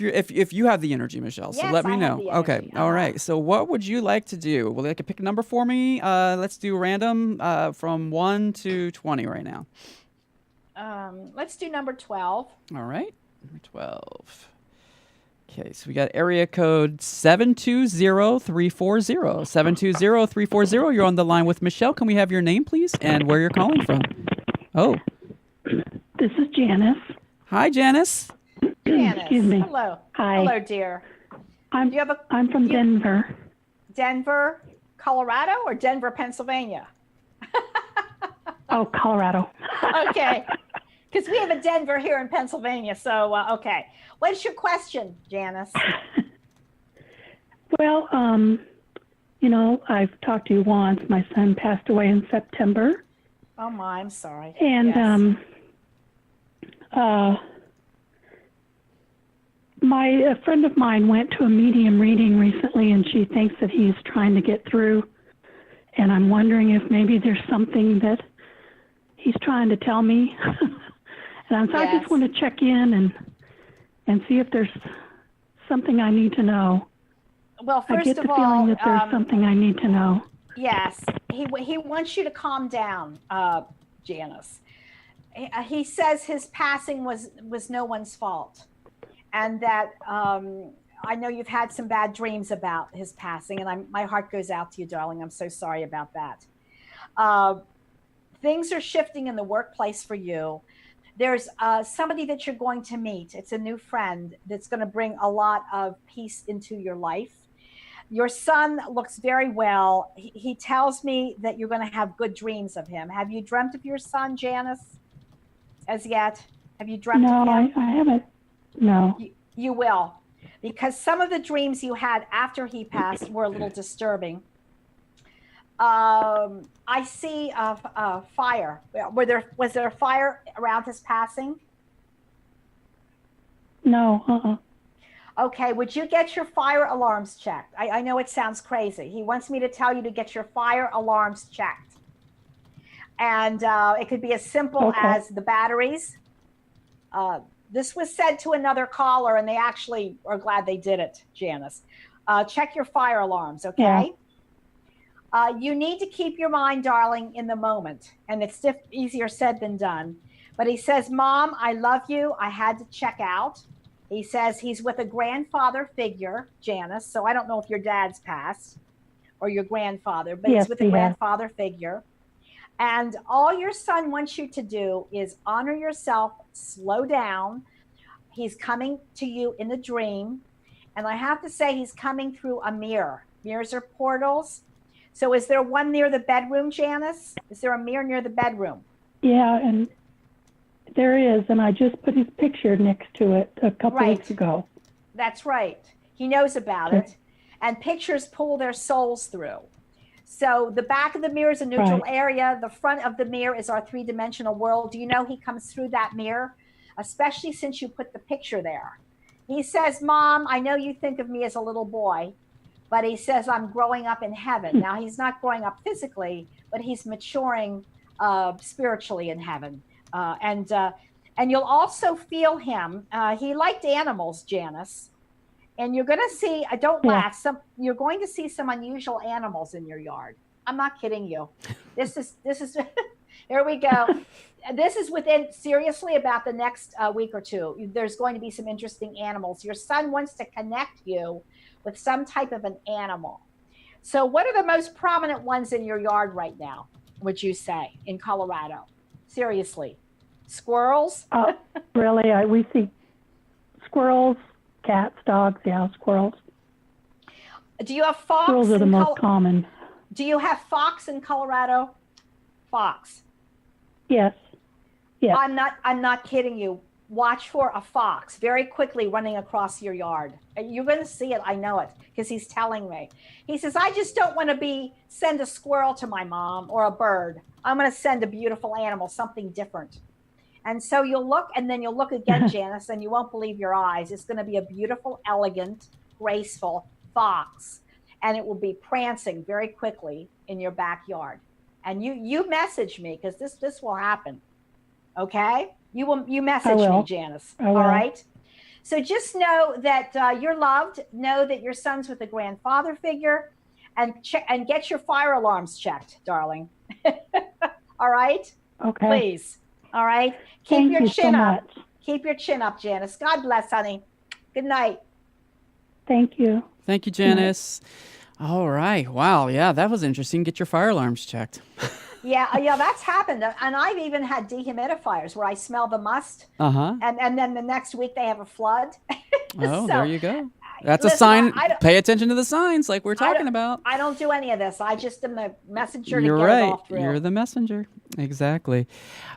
[SPEAKER 3] you have the energy, Michelle. So
[SPEAKER 2] yes,
[SPEAKER 3] let me
[SPEAKER 2] I
[SPEAKER 3] know.
[SPEAKER 2] have the energy.
[SPEAKER 3] Okay, all right. So what would you like to do? Well, like, pick a number for me. Let's do random from 1 to 20 right now.
[SPEAKER 2] Let's do number 12.
[SPEAKER 3] All right, number 12. Okay, so we got area code 720-340. 720-340. You're on the line with Michelle. Can we have your name, please, and where you're calling from? Oh.
[SPEAKER 9] This is Janice.
[SPEAKER 3] Hi, Janice.
[SPEAKER 2] Janice.
[SPEAKER 9] Excuse me.
[SPEAKER 2] Hello.
[SPEAKER 9] Hi.
[SPEAKER 2] Hello, dear.
[SPEAKER 9] I'm from Denver.
[SPEAKER 2] Denver, Colorado, or Denver, Pennsylvania?
[SPEAKER 9] Oh, Colorado.
[SPEAKER 2] Okay. Because we have a Denver here in Pennsylvania. So, okay. What's your question, Janice?
[SPEAKER 9] Well, I've talked to you once. My son passed away in September.
[SPEAKER 2] Oh, my, I'm sorry.
[SPEAKER 9] And a friend of mine went to a medium reading recently, and she thinks that he's trying to get through. And I'm wondering if maybe there's something that he's trying to tell me. And so I just want to check in and see if there's something I need to know.
[SPEAKER 2] Well, first
[SPEAKER 9] I get
[SPEAKER 2] of
[SPEAKER 9] the
[SPEAKER 2] all,
[SPEAKER 9] feeling that there's something I need to know.
[SPEAKER 2] Yes, he wants you to calm down, Janice. He says his passing was no one's fault, and that I know you've had some bad dreams about his passing, and my heart goes out to you, darling. I'm so sorry about that. Things are shifting in the workplace for you. There's somebody that you're going to meet. It's a new friend that's going to bring a lot of peace into your life. Your son looks very well. He tells me that you're going to have good dreams of him. Have you dreamt of your son, Janice, as yet? Have you dreamt of him?
[SPEAKER 9] No, I haven't. No.
[SPEAKER 2] You will, because some of the dreams you had after he passed were a little disturbing. I see a fire. Was there a fire around his passing?
[SPEAKER 9] No.
[SPEAKER 2] Okay, would you get your fire alarms checked? I know it sounds crazy. He wants me to tell you to get your fire alarms checked. And it could be as simple as the batteries. This was said to another caller, and they actually are glad they did it, Janice. Check your fire alarms, okay?
[SPEAKER 9] Yeah.
[SPEAKER 2] You need to keep your mind, darling, in the moment. And it's easier said than done. But he says, Mom, I love you. I had to check out. He says he's with a grandfather figure, Janice. So I don't know if your dad's passed or your grandfather, but he's with a grandfather figure. And all your son wants you to do is honor yourself, slow down. He's coming to you in a dream. And I have to say, he's coming through a mirror. Mirrors are portals. So is there one near the bedroom, Janice? Is there a mirror near the bedroom?
[SPEAKER 9] Yeah, and there is, and I just put his picture next to it a couple weeks ago.
[SPEAKER 2] That's right. He knows about it. And pictures pull their souls through. So the back of the mirror is a neutral area. The front of the mirror is our three-dimensional world. Do you know he comes through that mirror? Especially since you put the picture there. He says, Mom, I know you think of me as a little boy, but he says, I'm growing up in heaven. Now, he's not growing up physically, but he's maturing spiritually in heaven. And you'll also feel him. He liked animals, Janice. And you're going to see, don't
[SPEAKER 9] Yeah.
[SPEAKER 2] laugh, you're going to see some unusual animals in your yard. I'm not kidding you. This is, here we go. This is within, seriously, about the next week or two. There's going to be some interesting animals. Your son wants to connect you with some type of an animal. So what are the most prominent ones in your yard right now, would you say, in Colorado? Seriously. Squirrels?
[SPEAKER 9] Really, we see squirrels, cats, dogs, squirrels.
[SPEAKER 2] Do you have fox?
[SPEAKER 9] Squirrels are the most common.
[SPEAKER 2] Do you have fox in Colorado? Fox.
[SPEAKER 9] Yes. Yes.
[SPEAKER 2] I'm not kidding you. Watch for a fox very quickly running across your yard. You're going to see it. I know it because he's telling me. He says, I just don't want to send a squirrel to my mom or a bird. I'm going to send a beautiful animal, something different. And so you'll look, and then you'll look again, Janice, and you won't believe your eyes. It's going to be a beautiful, elegant, graceful fox, and it will be prancing very quickly in your backyard. And you message me because this will happen. Okay? You message me, Janice. All right? So just know that you're loved. Know that your son's with a grandfather figure, and get your fire alarms checked, darling. All right?
[SPEAKER 9] Okay.
[SPEAKER 2] Please. All right. Keep your chin up. Keep your chin up, Janice. God bless, honey. Good night.
[SPEAKER 9] Thank you.
[SPEAKER 3] Thank you, Janice. All right. Wow. Yeah, that was interesting. Get your fire alarms checked.
[SPEAKER 2] Yeah, that's happened. And I've even had dehumidifiers where I smell the must. And then the next week they have a flood.
[SPEAKER 3] Oh, so, there you go. That's a sign. Pay attention to the signs like we're talking about.
[SPEAKER 2] I don't do any of this. I just am the messenger
[SPEAKER 3] You're
[SPEAKER 2] to get
[SPEAKER 3] right.
[SPEAKER 2] it all through.
[SPEAKER 3] You're the messenger. Exactly.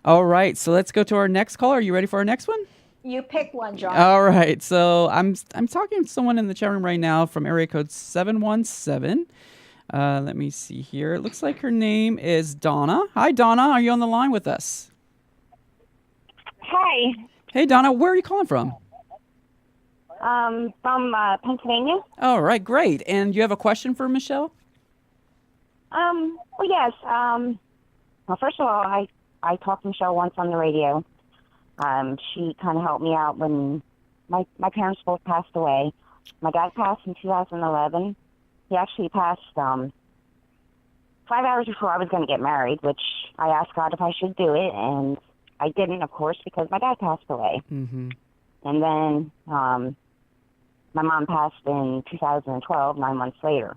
[SPEAKER 3] All right. So let's go to our next caller. Are you ready for our next one?
[SPEAKER 2] You pick one, John.
[SPEAKER 3] All right. So I'm talking to someone in the chat room right now from area code 717. Let me see here. It looks like her name is Donna. Hi, Donna. Are you on the line with us?
[SPEAKER 10] Hi.
[SPEAKER 3] Hey, Donna. Where are you calling from?
[SPEAKER 10] From Pennsylvania.
[SPEAKER 3] All right, great. And you have a question for Michele?
[SPEAKER 10] Well, yes. Well, first of all, I talked to Michele once on the radio. She kind of helped me out when my parents both passed away. My dad passed in 2011. He actually passed 5 hours before I was going to get married, which I asked God if I should do it, and I didn't, of course, because my dad passed away.
[SPEAKER 3] Mm-hmm.
[SPEAKER 10] And then my mom passed in 2012, 9 months later.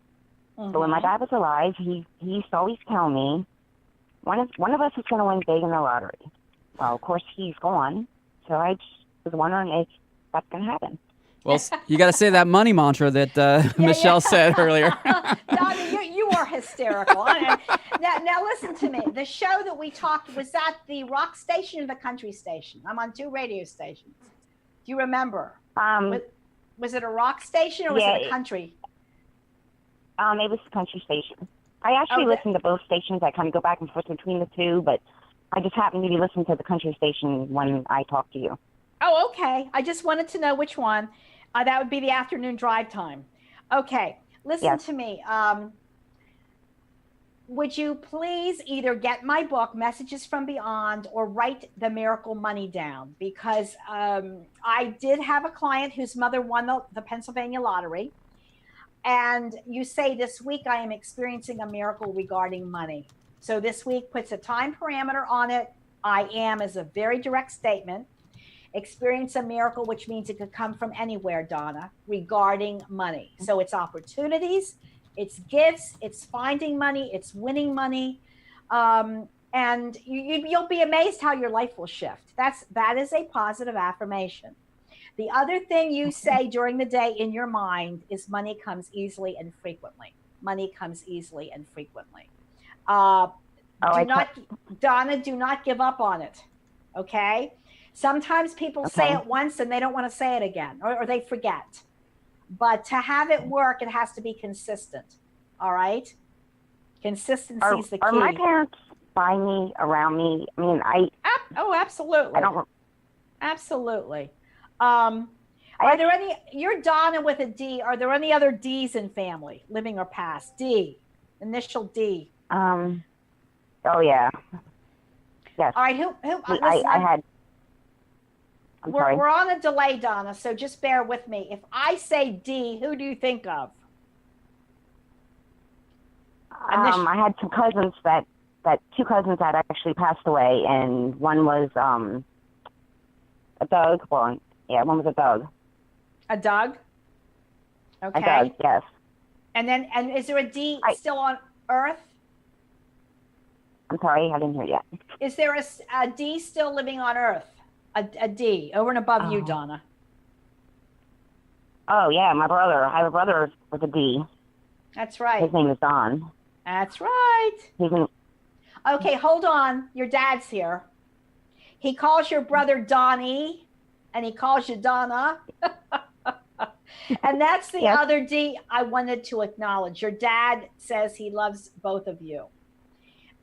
[SPEAKER 2] Mm-hmm.
[SPEAKER 10] But when my dad was alive, he used to always tell me, one of us is going to win big in the lottery. Well, of course, he's gone, so I just was wondering if that's going to happen.
[SPEAKER 3] Well, you got to say that money mantra that Michele said earlier.
[SPEAKER 2] Donna, you are hysterical. Now, listen to me. The show that we talked, was that the rock station or the country station? I'm on 2 radio stations. Do you remember? Was it a rock station or was it a country?
[SPEAKER 10] It was the country station. I actually listened to both stations. I kind of go back and forth between the two, but I just happened to be listening to the country station when I talked to you.
[SPEAKER 2] Oh, okay. I just wanted to know which one. That would be the afternoon drive time. Okay. Listen to me. Would you please either get my book, Messages from Beyond, or write the Miracle Money down? Because I did have a client whose mother won the Pennsylvania lottery. And you say, this week I am experiencing a miracle regarding money. So this week puts a time parameter on it. I am is a very direct statement. Experience a miracle, which means it could come from anywhere, Donna, regarding money. So it's opportunities, it's gifts, it's finding money, it's winning money. And you'll be amazed how your life will shift. That is a positive affirmation. The other thing you say during the day in your mind is money comes easily and frequently. Money comes easily and frequently. Donna, do not give up on it. Okay? Sometimes people say it once and they don't want to say it again, or they forget. But to have it work, it has to be consistent. All right? Consistency is the key.
[SPEAKER 10] Are my parents by me, around me? I mean,
[SPEAKER 2] Oh, absolutely.
[SPEAKER 10] I don't.
[SPEAKER 2] Absolutely. Are there any, you're Donna with a D. Are there any other D's in family, living or past? D, initial D.
[SPEAKER 10] Oh, yeah. Yes.
[SPEAKER 2] All right. Who
[SPEAKER 10] I had. sorry.
[SPEAKER 2] We're on a delay, Donna, so just bear with me. If I say D, who do you think of?
[SPEAKER 10] I had two cousins two cousins that actually passed away, and one was a Doug. Well, yeah, one was a Doug.
[SPEAKER 2] A Doug? Okay.
[SPEAKER 10] A Doug, yes.
[SPEAKER 2] And is there a D still on Earth?
[SPEAKER 10] I'm sorry, I didn't hear you yet.
[SPEAKER 2] Is there a D still living on Earth? A D over and above you, Donna.
[SPEAKER 10] Oh yeah, my brother. I have a brother with a D.
[SPEAKER 2] That's right.
[SPEAKER 10] His name is Don.
[SPEAKER 2] That's right. Okay, hold on. Your dad's here. He calls your brother Donnie, and he calls you Donna. And that's the other D I wanted to acknowledge. Your dad says he loves both of you.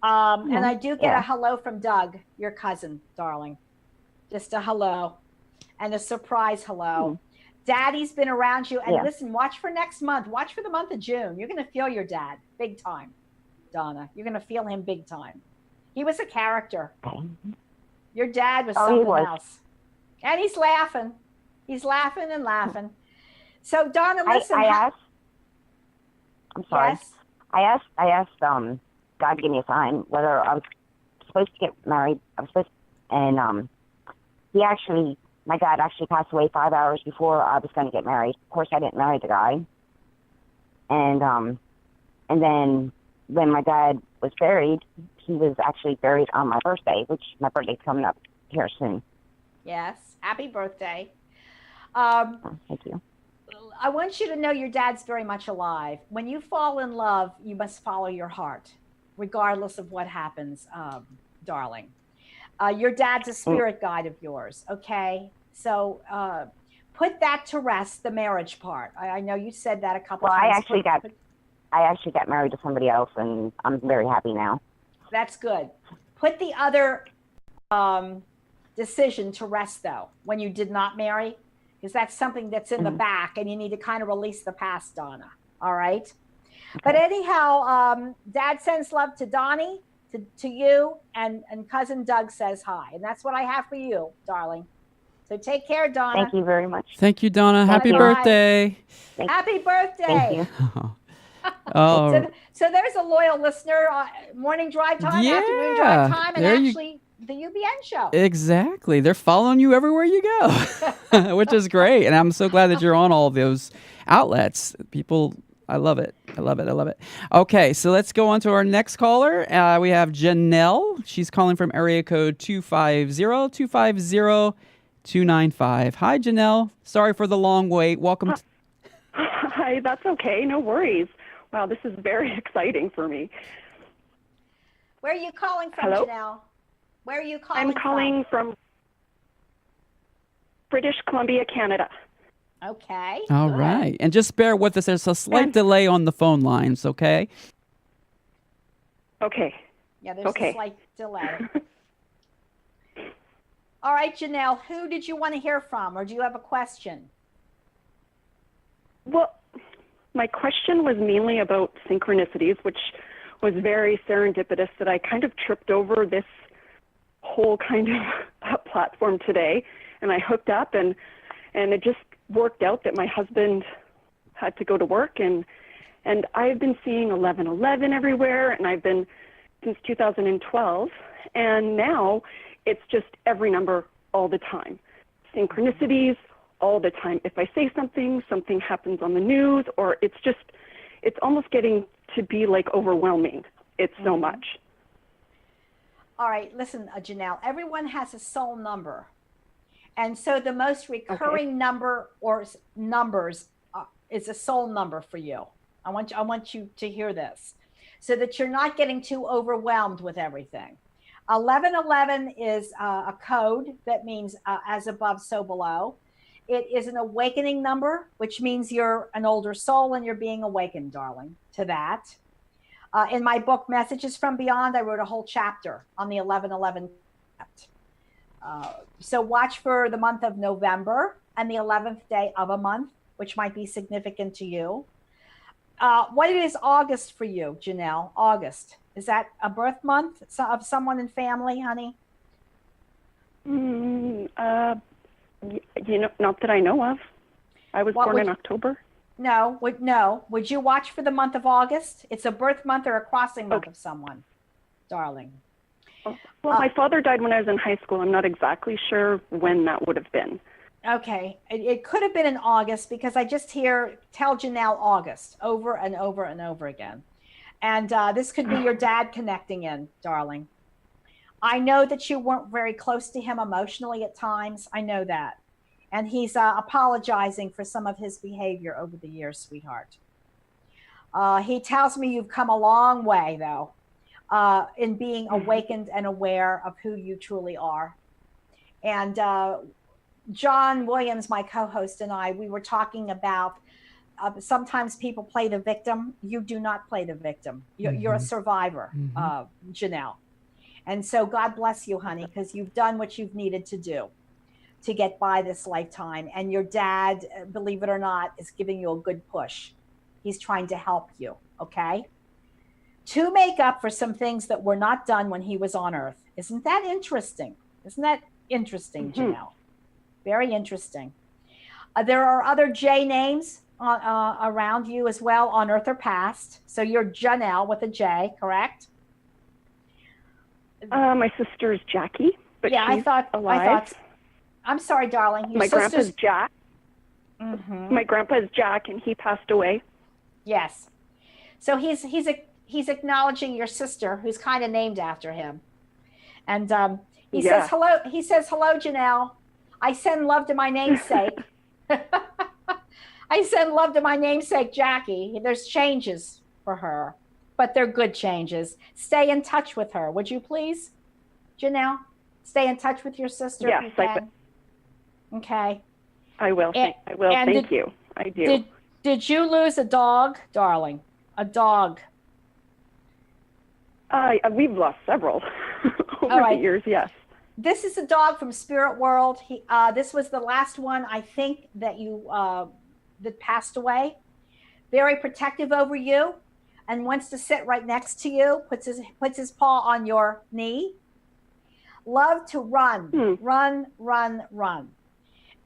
[SPEAKER 2] And I do get a hello from Doug, your cousin, darling. Just a hello and a surprise hello. Daddy's been around you. And listen, watch for next month. Watch for the month of June. You're going to feel your dad big time, Donna. You're going to feel him big time. He was a character. Your dad was something else. And he's laughing. He's laughing and laughing. So, Donna, listen.
[SPEAKER 10] I asked. I'm sorry.
[SPEAKER 2] Yes?
[SPEAKER 10] I asked God to give me a sign whether I was supposed to get married. I was supposed to, and my dad actually passed away 5 hours before I was going to get married. Of course, I didn't marry the guy. And then when my dad was buried, he was actually buried on my birthday, which my birthday's coming up here soon.
[SPEAKER 2] Yes. Happy birthday.
[SPEAKER 10] Thank you.
[SPEAKER 2] I want you to know your dad's very much alive. When you fall in love, you must follow your heart, regardless of what happens, darling. Your dad's a spirit guide of yours, okay? So put that to rest, the marriage part. I know you said that a couple times.
[SPEAKER 10] I actually got married to somebody else, and I'm very happy now.
[SPEAKER 2] That's good. Put the other decision to rest, though, when you did not marry, because that's something that's in the back, and you need to kind of release the past, Donna. All right? Okay. But anyhow, Dad sends love to Donnie, to you, and Cousin Doug says hi. And that's what I have for you, darling. So take care, Donna.
[SPEAKER 10] Thank you very much.
[SPEAKER 3] Thank you, Donna. Happy birthday.
[SPEAKER 2] Happy birthday.
[SPEAKER 10] Thank you.
[SPEAKER 3] Oh.
[SPEAKER 2] So there's a loyal listener, morning drive time, afternoon drive time, and actually the UBN show. Exactly.
[SPEAKER 3] They're following you everywhere you go, which is great. And I'm so glad that you're on all of those outlets. People, I love it. I love it. I love it. Okay, so let's go on to our next caller. We have Janelle. She's calling from area code 250-250-295. Hi, Janelle. Sorry for the long wait. Welcome.
[SPEAKER 11] Hi, that's okay. No worries. Wow, this is very exciting for me.
[SPEAKER 2] Where are you calling from,
[SPEAKER 11] Hello?
[SPEAKER 2] Janelle? Where are you calling from?
[SPEAKER 11] I'm calling from British Columbia, Canada.
[SPEAKER 2] Okay.
[SPEAKER 3] All right. And just bear with us. There's a slight delay on the phone lines, okay?
[SPEAKER 11] Okay.
[SPEAKER 2] Yeah, there's a slight delay. All right, Janelle, who did you want to hear from, or do you have a question?
[SPEAKER 11] Well, my question was mainly about synchronicities, which was very serendipitous that I kind of tripped over this whole kind of platform today, and I hooked up, and it just worked out that my husband had to go to work, and I've been seeing 1111 everywhere, and I've been since 2012, and now it's just every number all the time. Synchronicities all the time. If I say something happens on the news, or it's almost getting to be like overwhelming. It's so much.
[SPEAKER 2] All right, listen, Janelle, everyone has a soul number. And so the most recurring number or numbers is a soul number for you. I want you to hear this so that you're not getting too overwhelmed with everything. 1111 is a code that means as above, so below. It is an awakening number, which means you're an older soul and you're being awakened, darling, to that. In my book, Messages from Beyond, I wrote a whole chapter on the 1111 concept. So watch for the month of November and the 11th day of a month, which might be significant to you. What is August for you, Janelle? August. Is that a birth month of someone in family, honey?
[SPEAKER 11] Not that I know of. I was
[SPEAKER 2] What
[SPEAKER 11] born
[SPEAKER 2] would-
[SPEAKER 11] in October.
[SPEAKER 2] No. Would you watch for the month of August? It's a birth month or a crossing month of someone, darling.
[SPEAKER 11] Well, my father died when I was in high school. I'm not exactly sure when that would have been.
[SPEAKER 2] Okay. It could have been in August because I just tell Janelle August over and over and over again. And this could be your dad connecting in, darling. I know that you weren't very close to him emotionally at times. I know that. And he's apologizing for some of his behavior over the years, sweetheart. He tells me you've come a long way, though, in being awakened and aware of who you truly are. And John Williams, my co-host, and we were talking about sometimes people play the victim. You do not play the victim. You're a survivor, Janelle. And so God bless you, honey, because you've done what you've needed to do to get by this lifetime. And your dad, believe it or not, is giving you a good push. He's trying to help you, okay? To make up for some things that were not done when he was on Earth. Isn't that interesting? Isn't that interesting, Janelle? Very interesting. There are other J names around you as well, on Earth or past. So you're Janelle with a J, correct?
[SPEAKER 11] My sister's Jackie, but
[SPEAKER 2] yeah,
[SPEAKER 11] she's alive.
[SPEAKER 2] I'm sorry, darling.
[SPEAKER 11] My grandpa's Jack. My grandpa is Jack, and he passed away.
[SPEAKER 2] Yes. So he's acknowledging your sister, who's kind of named after him. And he says hello. He says hello, Janelle. I send love to my namesake. I send love to my namesake, Jackie. There's changes for her, but they're good changes. Stay in touch with her, would you please, Janelle? Stay in touch with your sister.
[SPEAKER 11] Yes,
[SPEAKER 2] if you can. Okay.
[SPEAKER 11] I will. I will. Thank you. I do.
[SPEAKER 2] Did you lose a dog, darling? A dog?
[SPEAKER 11] We've lost several over the years. Yes.
[SPEAKER 2] This is a dog from Spirit World. This was the last one, I think, that that passed away. Very protective over you, and wants to sit right next to you. Puts his paw on your knee. Love to run, run.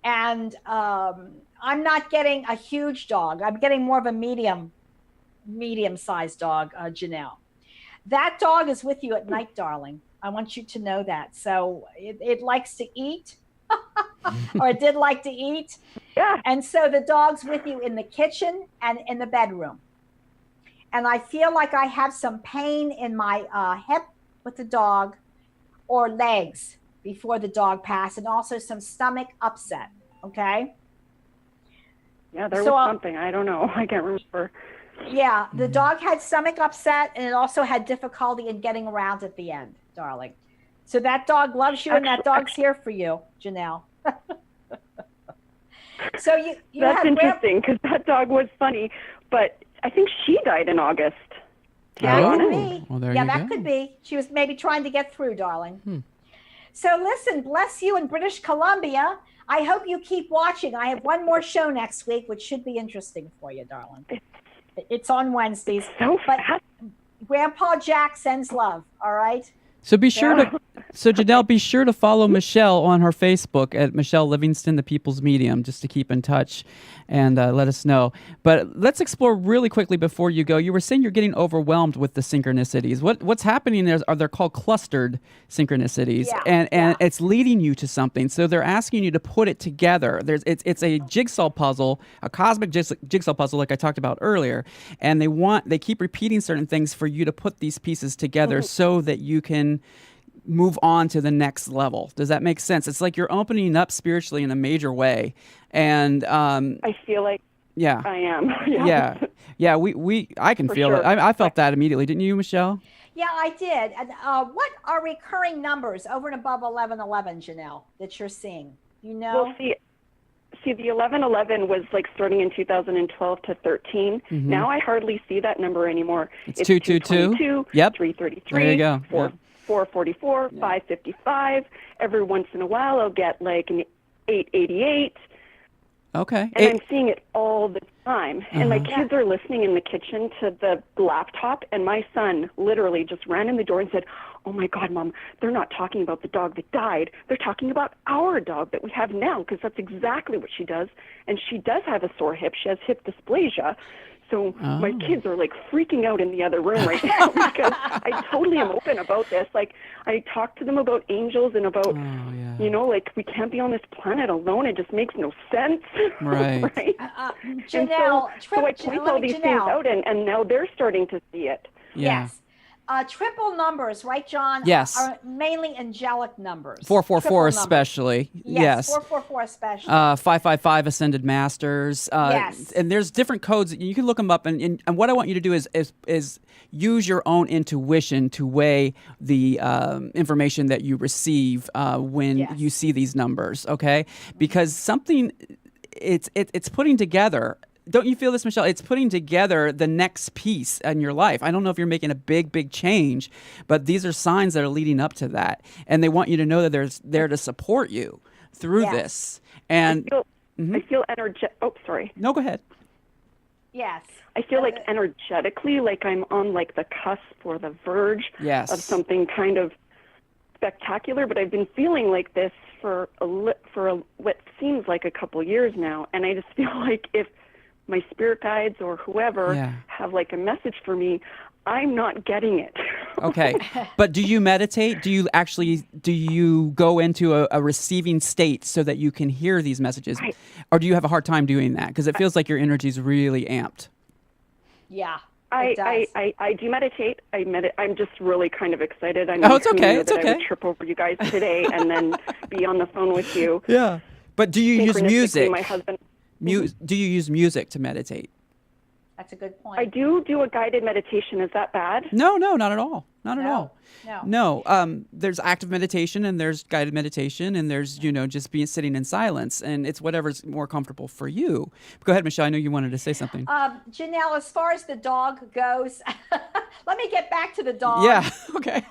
[SPEAKER 2] And I'm not getting a huge dog. I'm getting more of a medium-sized dog, Janelle. That dog is with you at night, darling. I want you to know that. So it likes to eat, or it did like to eat.
[SPEAKER 11] Yeah.
[SPEAKER 2] And so the dog's with you in the kitchen and in the bedroom. And I feel like I have some pain in my hip with the dog, or legs before the dog passed, and also some stomach upset. Okay.
[SPEAKER 11] Yeah, there was something. I don't know. I can't remember.
[SPEAKER 2] Yeah, the dog had stomach upset, and it also had difficulty in getting around at the end, darling. So that dog loves you, and that dog's here for you, Janelle. So you
[SPEAKER 11] That's interesting, because that dog was funny, but I think she died in August.
[SPEAKER 2] Yeah, that could be.
[SPEAKER 3] Well, there
[SPEAKER 2] yeah,
[SPEAKER 3] you
[SPEAKER 2] that
[SPEAKER 3] go.
[SPEAKER 2] could be. She was maybe trying to get through, darling. So listen, bless you in British Columbia. I hope you keep watching. I have one more show next week, which should be interesting for you, darling. It's on Wednesdays.
[SPEAKER 11] So fast.
[SPEAKER 2] Grandpa Jack sends love, all right?
[SPEAKER 3] So Janelle, be sure to follow Michele on her Facebook at Michele Livingston, the People's Medium, just to keep in touch and let us know. But let's explore really quickly before you go. You were saying you're getting overwhelmed with the synchronicities. What's happening there are they're called clustered synchronicities, and it's leading you to something. So they're asking you to put it together. It's a jigsaw puzzle, a cosmic jigsaw puzzle, like I talked about earlier, and they keep repeating certain things for you to put these pieces together so that you can move on to the next level. Does that make sense? It's like you're opening up spiritually in a major way. And
[SPEAKER 11] I feel like I am.
[SPEAKER 3] Yeah. I can feel it. I felt that immediately. Didn't you, Michele?
[SPEAKER 2] Yeah, I did. And what are recurring numbers over and above 1111, Janelle, that you're seeing? You know?
[SPEAKER 11] Well, see, the 1111 was like starting in 2012 to 13. Now I hardly see that number anymore.
[SPEAKER 3] It's 222. Yep.
[SPEAKER 11] 333.
[SPEAKER 3] There you go.
[SPEAKER 11] 444, 555. Every once in a while, I'll get like an 888.
[SPEAKER 3] Okay.
[SPEAKER 11] And I'm seeing it all the time, and my kids are listening in the kitchen to the laptop, and my son literally just ran in the door and said, "Oh my God, Mom, they're not talking about the dog that died. They're talking about our dog that we have now," because that's exactly what she does. And she does have a sore hip. She has hip dysplasia. So my kids are like freaking out in the other room right now because I totally am open about this. Like, I talk to them about angels and about, you know, like, we can't be on this planet alone. It just makes no sense.
[SPEAKER 3] Right.
[SPEAKER 11] Right?
[SPEAKER 2] Janelle,
[SPEAKER 11] so I point all these things out, and now they're starting to see it.
[SPEAKER 3] Yeah.
[SPEAKER 2] Yes. Triple numbers, right, John?
[SPEAKER 3] Yes.
[SPEAKER 2] Are mainly angelic numbers.
[SPEAKER 3] 444 especially. Yes.
[SPEAKER 2] 444 especially.
[SPEAKER 3] 555 Ascended Masters.
[SPEAKER 2] Yes.
[SPEAKER 3] And there's different codes. You can look them up. And what I want you to do is use your own intuition to weigh the information that you receive when you see these numbers, okay? Because something, it's putting together. Don't you feel this, Michelle? It's putting together the next piece in your life. I don't know if you're making a big change, but these are signs that are leading up to that. And they want you to know that they're there to support you through this. And
[SPEAKER 11] I feel energetic. Oh, sorry.
[SPEAKER 3] No, go ahead.
[SPEAKER 2] Yes.
[SPEAKER 11] I feel like energetically, like I'm on like the cusp or the verge of something kind of spectacular, but I've been feeling like this for what seems like a couple years now. And I just feel like if my spirit guides or whoever have like a message for me, I'm not getting it.
[SPEAKER 3] Okay. But do you meditate? Do you go into a receiving state so that you can hear these messages? Or do you have a hard time doing that? Because it feels like your energy is really amped.
[SPEAKER 2] Yeah.
[SPEAKER 11] I do meditate. I'm just really kind of excited. I
[SPEAKER 3] it's okay. It's okay.
[SPEAKER 11] I would trip over you guys today and then be on the phone with you.
[SPEAKER 3] Yeah. But do you use music?
[SPEAKER 11] My husband.
[SPEAKER 3] Do you use music to meditate?
[SPEAKER 2] That's a good point.
[SPEAKER 11] I do a guided meditation. Is that bad?
[SPEAKER 3] No, not at all. Not at all.
[SPEAKER 2] No.
[SPEAKER 3] There's active meditation and there's guided meditation and there's, just sitting in silence, and it's whatever's more comfortable for you. Go ahead, Michelle. I know you wanted to say something.
[SPEAKER 2] Janelle, as far as the dog goes, let me get back to the dog.
[SPEAKER 3] Yeah. Okay.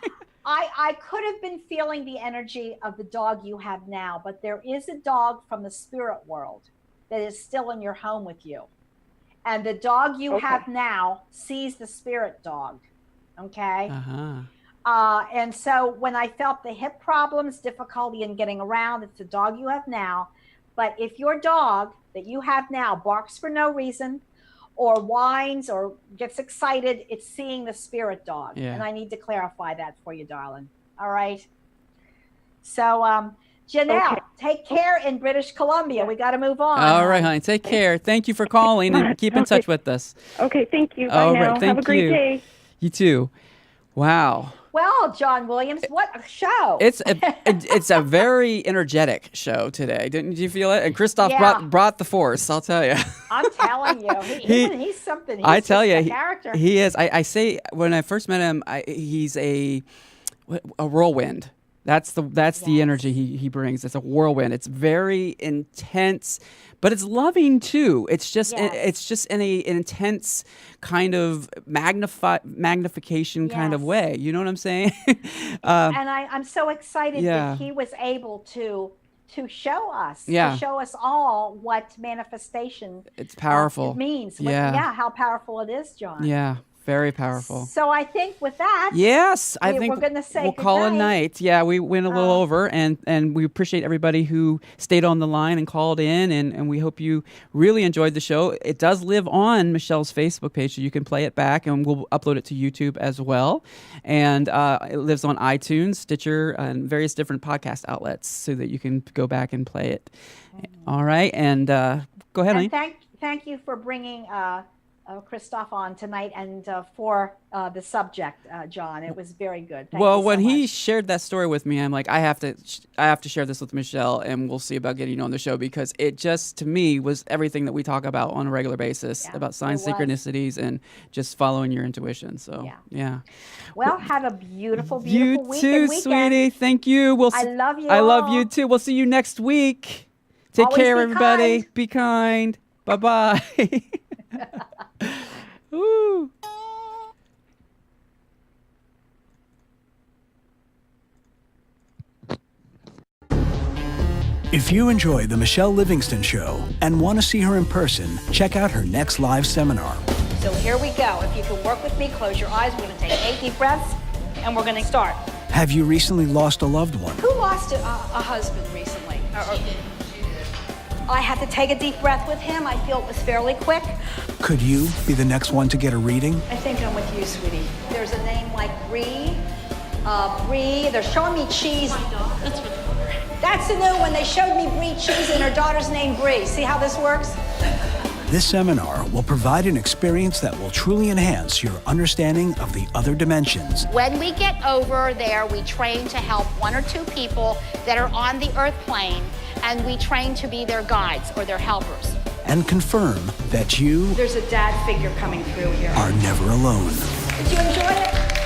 [SPEAKER 2] I could have been feeling the energy of the dog you have now, but there is a dog from the spirit world that is still in your home with you. And the dog you have now sees the spirit dog. Okay? And so when I felt the hip problems, difficulty in getting around, it's the dog you have now. But if your dog that you have now barks for no reason or whines or gets excited, it's seeing the spirit dog.
[SPEAKER 3] Yeah.
[SPEAKER 2] And I need to clarify that for you, darling. All right? So, Janelle, take care in British Columbia. We got to move on.
[SPEAKER 3] All right, honey. Take care. Thank you for calling and keep in touch with us.
[SPEAKER 11] Okay, thank you. Bye
[SPEAKER 3] All
[SPEAKER 11] now.
[SPEAKER 3] right, thank
[SPEAKER 11] Have a great
[SPEAKER 3] you.
[SPEAKER 11] day.
[SPEAKER 3] You too. Wow.
[SPEAKER 2] Well, John Williams, what a show.
[SPEAKER 3] It's a very energetic show today. Didn't you feel it? And Christoph brought the force, I'll tell you.
[SPEAKER 2] I'm telling you. He's something. He's
[SPEAKER 3] I tell you,
[SPEAKER 2] a character.
[SPEAKER 3] He is. I say when I first met him, he's a whirlwind. That's the energy he brings. It's a whirlwind. It's very intense, but it's loving too. It's just in an intense kind of magnification kind of way. You know what I'm saying?
[SPEAKER 2] And I'm so excited that he was able to show us, to show us all what manifestation
[SPEAKER 3] it's powerful
[SPEAKER 2] means. How powerful it is, John.
[SPEAKER 3] Yeah. Very powerful.
[SPEAKER 2] So I think with that,
[SPEAKER 3] I think
[SPEAKER 2] we're going to say
[SPEAKER 3] we'll call it a night. Yeah, we went a little over, and we appreciate everybody who stayed on the line and called in, and we hope you really enjoyed the show. It does live on Michelle's Facebook page, so you can play it back, and we'll upload it to YouTube as well. And it lives on iTunes, Stitcher, and various different podcast outlets, so that you can go back and play it. All right, and go ahead, honey.
[SPEAKER 2] Thank you for bringing Christoph on tonight and for the subject, John. It was very good. Thank you so
[SPEAKER 3] when he
[SPEAKER 2] much.
[SPEAKER 3] shared that story with me, I'm like, I have to share this with Michelle, and we'll see about getting you on the show, because it just, to me, was everything that we talk about on a regular basis about signs, synchronicities, and just following your intuition. So yeah.
[SPEAKER 2] Well, have a beautiful week
[SPEAKER 3] you
[SPEAKER 2] and
[SPEAKER 3] too,
[SPEAKER 2] weekend.
[SPEAKER 3] Sweetie. Thank you.
[SPEAKER 2] I love you.
[SPEAKER 3] I love you too. We'll see you next week. Take
[SPEAKER 2] Always
[SPEAKER 3] care,
[SPEAKER 2] be
[SPEAKER 3] everybody.
[SPEAKER 2] kind.
[SPEAKER 3] Be kind. Bye-bye. Woo.
[SPEAKER 1] If you enjoy The Michele Livingston Show and want to see her in person, check out her next live seminar.
[SPEAKER 12] So here we go. If you can work with me, close your eyes. We're going to take 8 deep breaths, and we're going to start.
[SPEAKER 1] Have you recently lost a loved one?
[SPEAKER 12] Who lost a husband recently? I had to take a deep breath with him. I feel it was fairly quick.
[SPEAKER 1] Could you be the next one to get a reading?
[SPEAKER 12] I think I'm with you, sweetie. There's a name like Bree. Bree. They're showing me cheese. That's the new one. They showed me Bree cheese and her daughter's name Bree. See how this works?
[SPEAKER 1] This seminar will provide an experience that will truly enhance your understanding of the other dimensions.
[SPEAKER 13] When we get over there, we train to help 1 or 2 people that are on the earth plane, and we train to be their guides or their helpers.
[SPEAKER 1] And confirm that you
[SPEAKER 12] There's a dad figure coming through here.
[SPEAKER 1] are never alone.
[SPEAKER 12] Did you enjoy it?